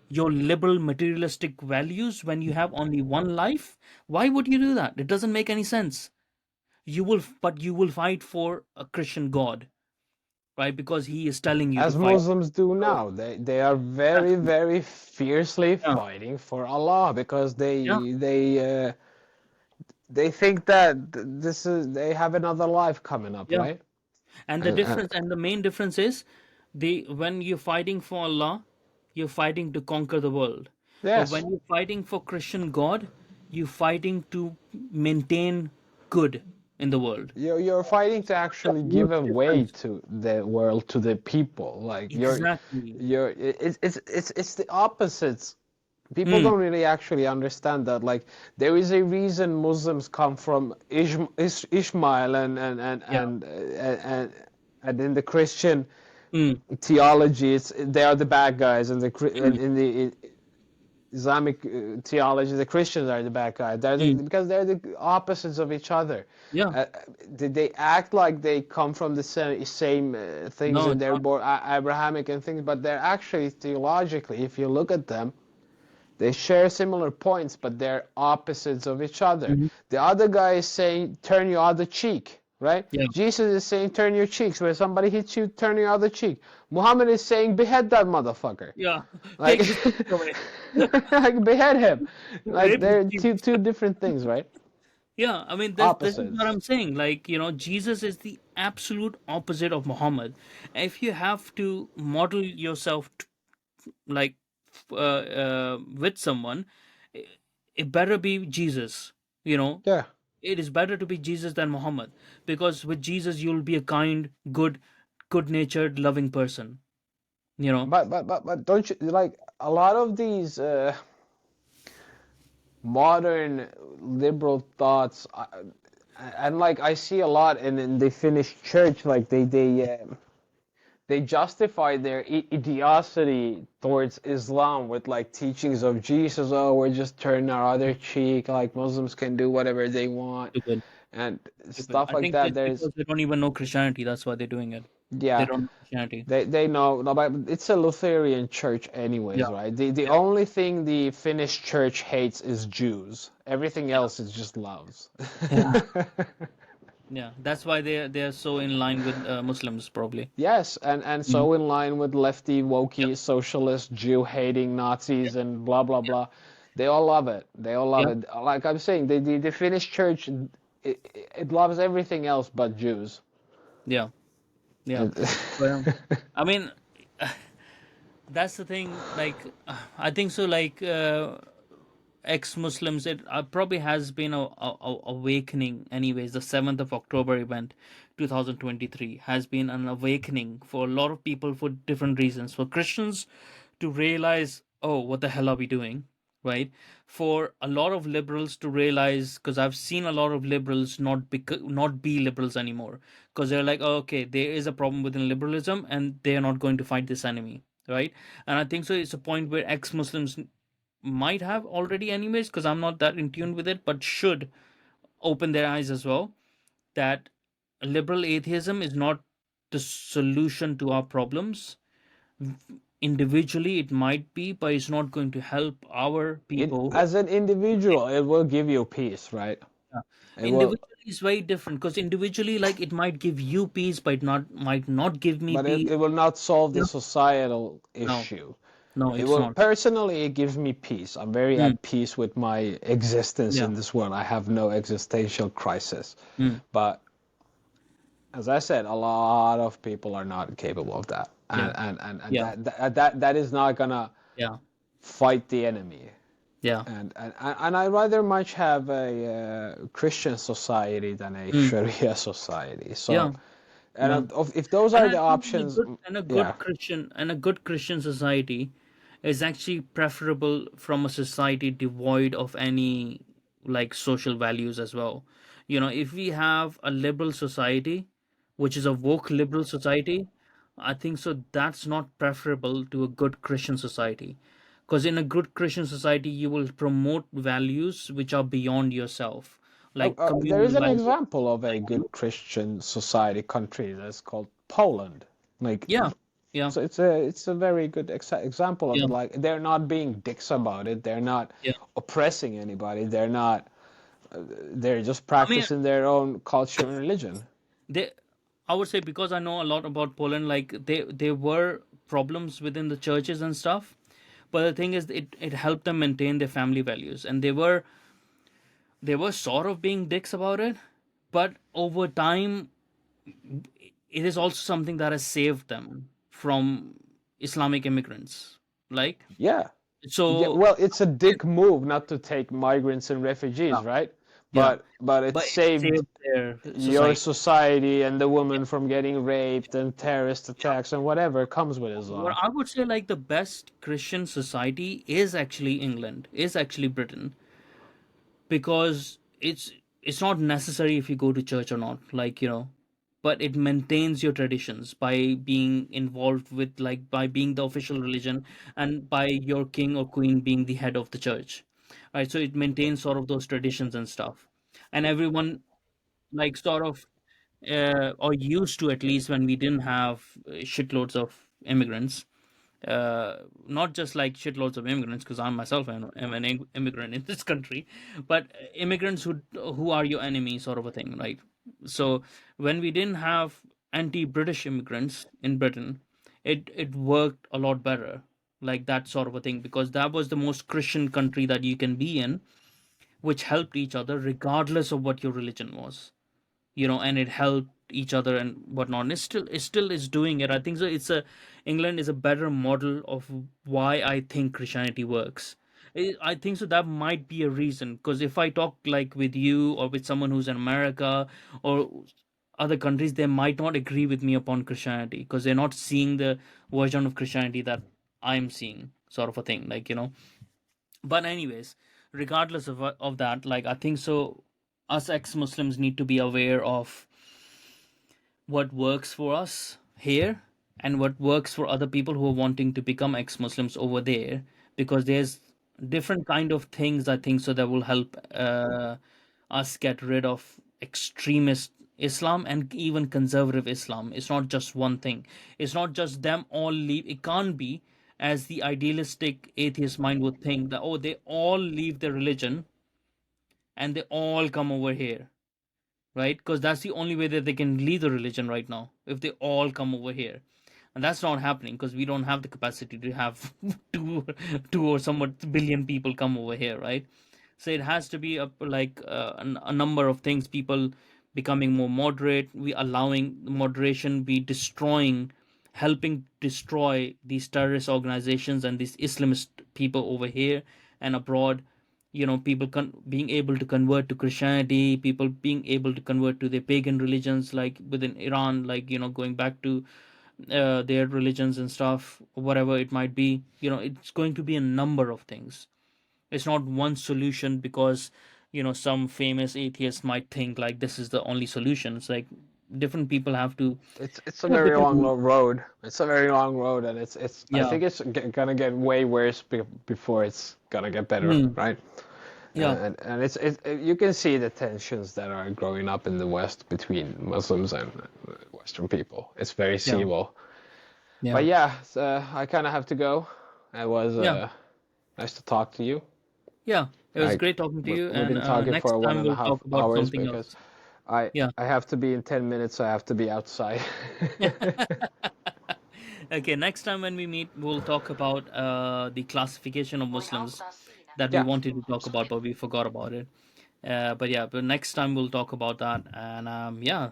your liberal materialistic values when you have only one life. Why would you do that? It doesn't make any sense. But you will fight for a Christian God, right? Because he is telling you to As fight. Muslims do So, now. They are very, exactly. very fiercely Yeah, fighting for Allah because yeah, they think that this is they have another life coming up, yeah. right? And the And, difference, and the main difference is, when you're fighting for Allah, you're fighting to conquer the world. But yes, when you're fighting for Christian God, you're fighting to maintain good in the world. you're fighting to The actually give huge away difference. to the world, to the people. Like Exactly. it's the opposites. People Mm, don't really actually understand that. Like there is a reason Muslims come from Ishmael yeah. and in the Christian Mm, theology, they are the bad guys, and mm, in the Islamic theology, the Christians are the bad guys. mm. Because they're the opposites of each other. Yeah. Did they act like they come from the same things No, and it's they're not. more Abrahamic and things, but they're actually theologically, if you look at them, they share similar points, but they're opposites of each other. Mhm. The other guy is saying, turn your other cheek, right? Yeah. Jesus is saying, turn your cheeks. When somebody hits you, turn your other cheek. Muhammad is saying, behead that motherfucker. Yeah. Like, Take his feet away. like behead him. Like, Rape his they're feet. two different things, right? Yeah, I mean, this is what Opposites. I'm saying. Like, Jesus is the absolute opposite of Muhammad. If you have to model yourself like with someone, i- it better be Jesus. You know, Yeah. it is better to be Jesus than Muhammad, because with Jesus you'll be a kind, good-natured, loving person. You know. But don't you like a lot of these modern liberal thoughts and like I see a lot in the Finnish church like they justify their idiocy towards Islam with like teachings of Jesus. Oh, we're just turning our other cheek, like Muslims can do whatever they want Stupid. and Stupid. stuff I like think that. it's There's because they don't even know Christianity. That's why they're doing it. They yeah. don't know Christianity. They know, no, but it's a Lutheran church anyways, Yeah. right? The Yeah. only thing the Finnish church hates is Jews. Everything Yeah. else it just loves. Yeah. Yeah. That's why they're so in line with Muslims, probably. Yes, and Mhm. so in line with lefty, Yeah. wokey, socialist, Jew-hating Yeah. Nazis and blah blah blah. They all love it. They all love Yeah. it. Like I'm saying, the Finnish church it loves everything else but Jews. Yeah. Yeah. And- Well, I mean, that's the thing. Like, I think so. Like, ex-Muslims, it probably has been a awakening. Anyways, the 7th of October event, 2023, has been an awakening for a lot of people for different reasons. For Christians to realize, oh, what the hell are we doing, right? For a lot of liberals to realize, because I've seen a lot of liberals not be liberals anymore, because they're like, oh, okay, there is a problem within liberalism, and they are not going to fight this enemy, right? And I think so. It's a point where ex-Muslims might have already anyways, because I'm not that in tune with it, but should open their eyes as well, that liberal atheism is not the solution to our problems. Individually it might be, but it's not going to help our people. as an individual, it will give you peace, right? Yeah. It will, Individually is very different, because individually, like, it might give you peace, but it not might not give me but peace. it will not solve the Yeah. societal No, issue. no, It it's will not. personally, it gives me peace. I'm very Mm, at peace with my existence yeah. in this world. I have no existential crisis. Mm, But as I said, a lot of people are not capable of that, yeah. and Yeah. that is not gonna Yeah. fight the enemy. Yeah. And I rather much have a Christian society than a Mm. Sharia society. Yeah. So, Yeah. if those And are I the think options, a yeah. good Christian and a good Christian society is actually preferable from a society devoid of any like social values as well. You know, if we have a liberal society, which is a woke liberal society, I think so that's not preferable to a good Christian society. Because in a good Christian society, you will promote values which are beyond yourself, like There is communal an values. example of a good Christian society country that's called Poland. Like, Yeah, yeah, so it's a very good example of yeah, it. Like, they're not being dicks about it. They're not yeah. oppressing anybody. They're not. They're just I mean, practicing their own culture and religion. they I would say, because I know a lot about Poland, like there were problems within the churches and stuff, but the thing is, it helped them maintain their family values, and they were sort of being dicks about it, but over time, it is also something that has saved them from Islamic immigrants. Like, Yeah. Yeah, so well, it's a dick move not to take migrants and yeah, refugees, right? yeah, But it but it saved saved their your society. society and the woman from getting raped and terrorist Yeah. attacks and whatever comes with What Islam. I would say, like the best Christian society is actually England, is actually Britain, because it's not necessary if you go to church or not, like, but it maintains your traditions by being involved with, like, by being the official religion, and by your king or queen being the head of the church, right? So it maintains sort of those traditions and stuff, and everyone, like, sort of, or used to, at least when we didn't have shitloads of immigrants, not just like shitloads of immigrants, because I myself am an immigrant in this country, but immigrants who are your enemy, sort of a thing, right? So when we didn't have anti-British immigrants in Britain, it worked a lot better, like that sort of a thing, because that was the most Christian country that you can be in, which helped each other regardless of what your religion was, and it helped each other and whatnot. And it still is doing it. I think so. England is a better model of why I think Christianity works. I think so that might be a reason, because if I talk like with you or with someone who's in America or other countries, they might not agree with me upon Christianity, because they're not seeing the version of Christianity that I'm seeing, sort of a thing, like, but anyways, regardless of that, like, I think so us ex-Muslims need to be aware of what works for us here and what works for other people who are wanting to become ex-Muslims over there, because there's different kind of things, I think so, that will help us get rid of extremist Islam and even conservative Islam. It's not just one thing. It's not just them all leave. It can't be, as the idealistic atheist mind would think, that, oh, they all leave their religion and they all come over here, right? Because that's the only way that they can leave the religion right now, if they all come over here. And that's not happening, because we don't have the capacity to have two or somewhat billion people come over here, right? So it has to be a number of things. People becoming more moderate, we allowing moderation, we destroying, helping destroy these terrorist organizations and these Islamist people over here and abroad. People being able to convert to Christianity, people being able to convert to their pagan religions, like within Iran, like, going back to their religions and stuff, whatever it might be. It's going to be a number of things. It's not one solution, because some famous atheist might think like this is the only solution. It's like different people have to, It's a very long road. It's a very long road, and it's. I yeah. think it's gonna get way worse before it's gonna get better, Hmm. right? Yeah, And you can see the tensions that are growing up in the West between Muslims and Western people. It's very yeah, seeable. But yeah, yeah, so I kind of have to go. It was yeah, nice to talk to you. yeah. It was Like, great talking to you, we've and been talking next for one time and a we'll half talk about hours something because else. I Yeah. I have to be in 10 minutes. So I have to be outside. Okay, next time when we meet, we'll talk about the classification of Muslims that we Yeah. wanted to talk about, but we forgot about it. But yeah, but next time we'll talk about that. And yeah,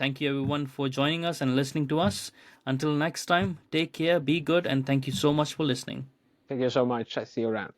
thank you everyone for joining us and listening to us. Until next time, take care, be good, and thank you so much for listening. Thank you so much. I see you around.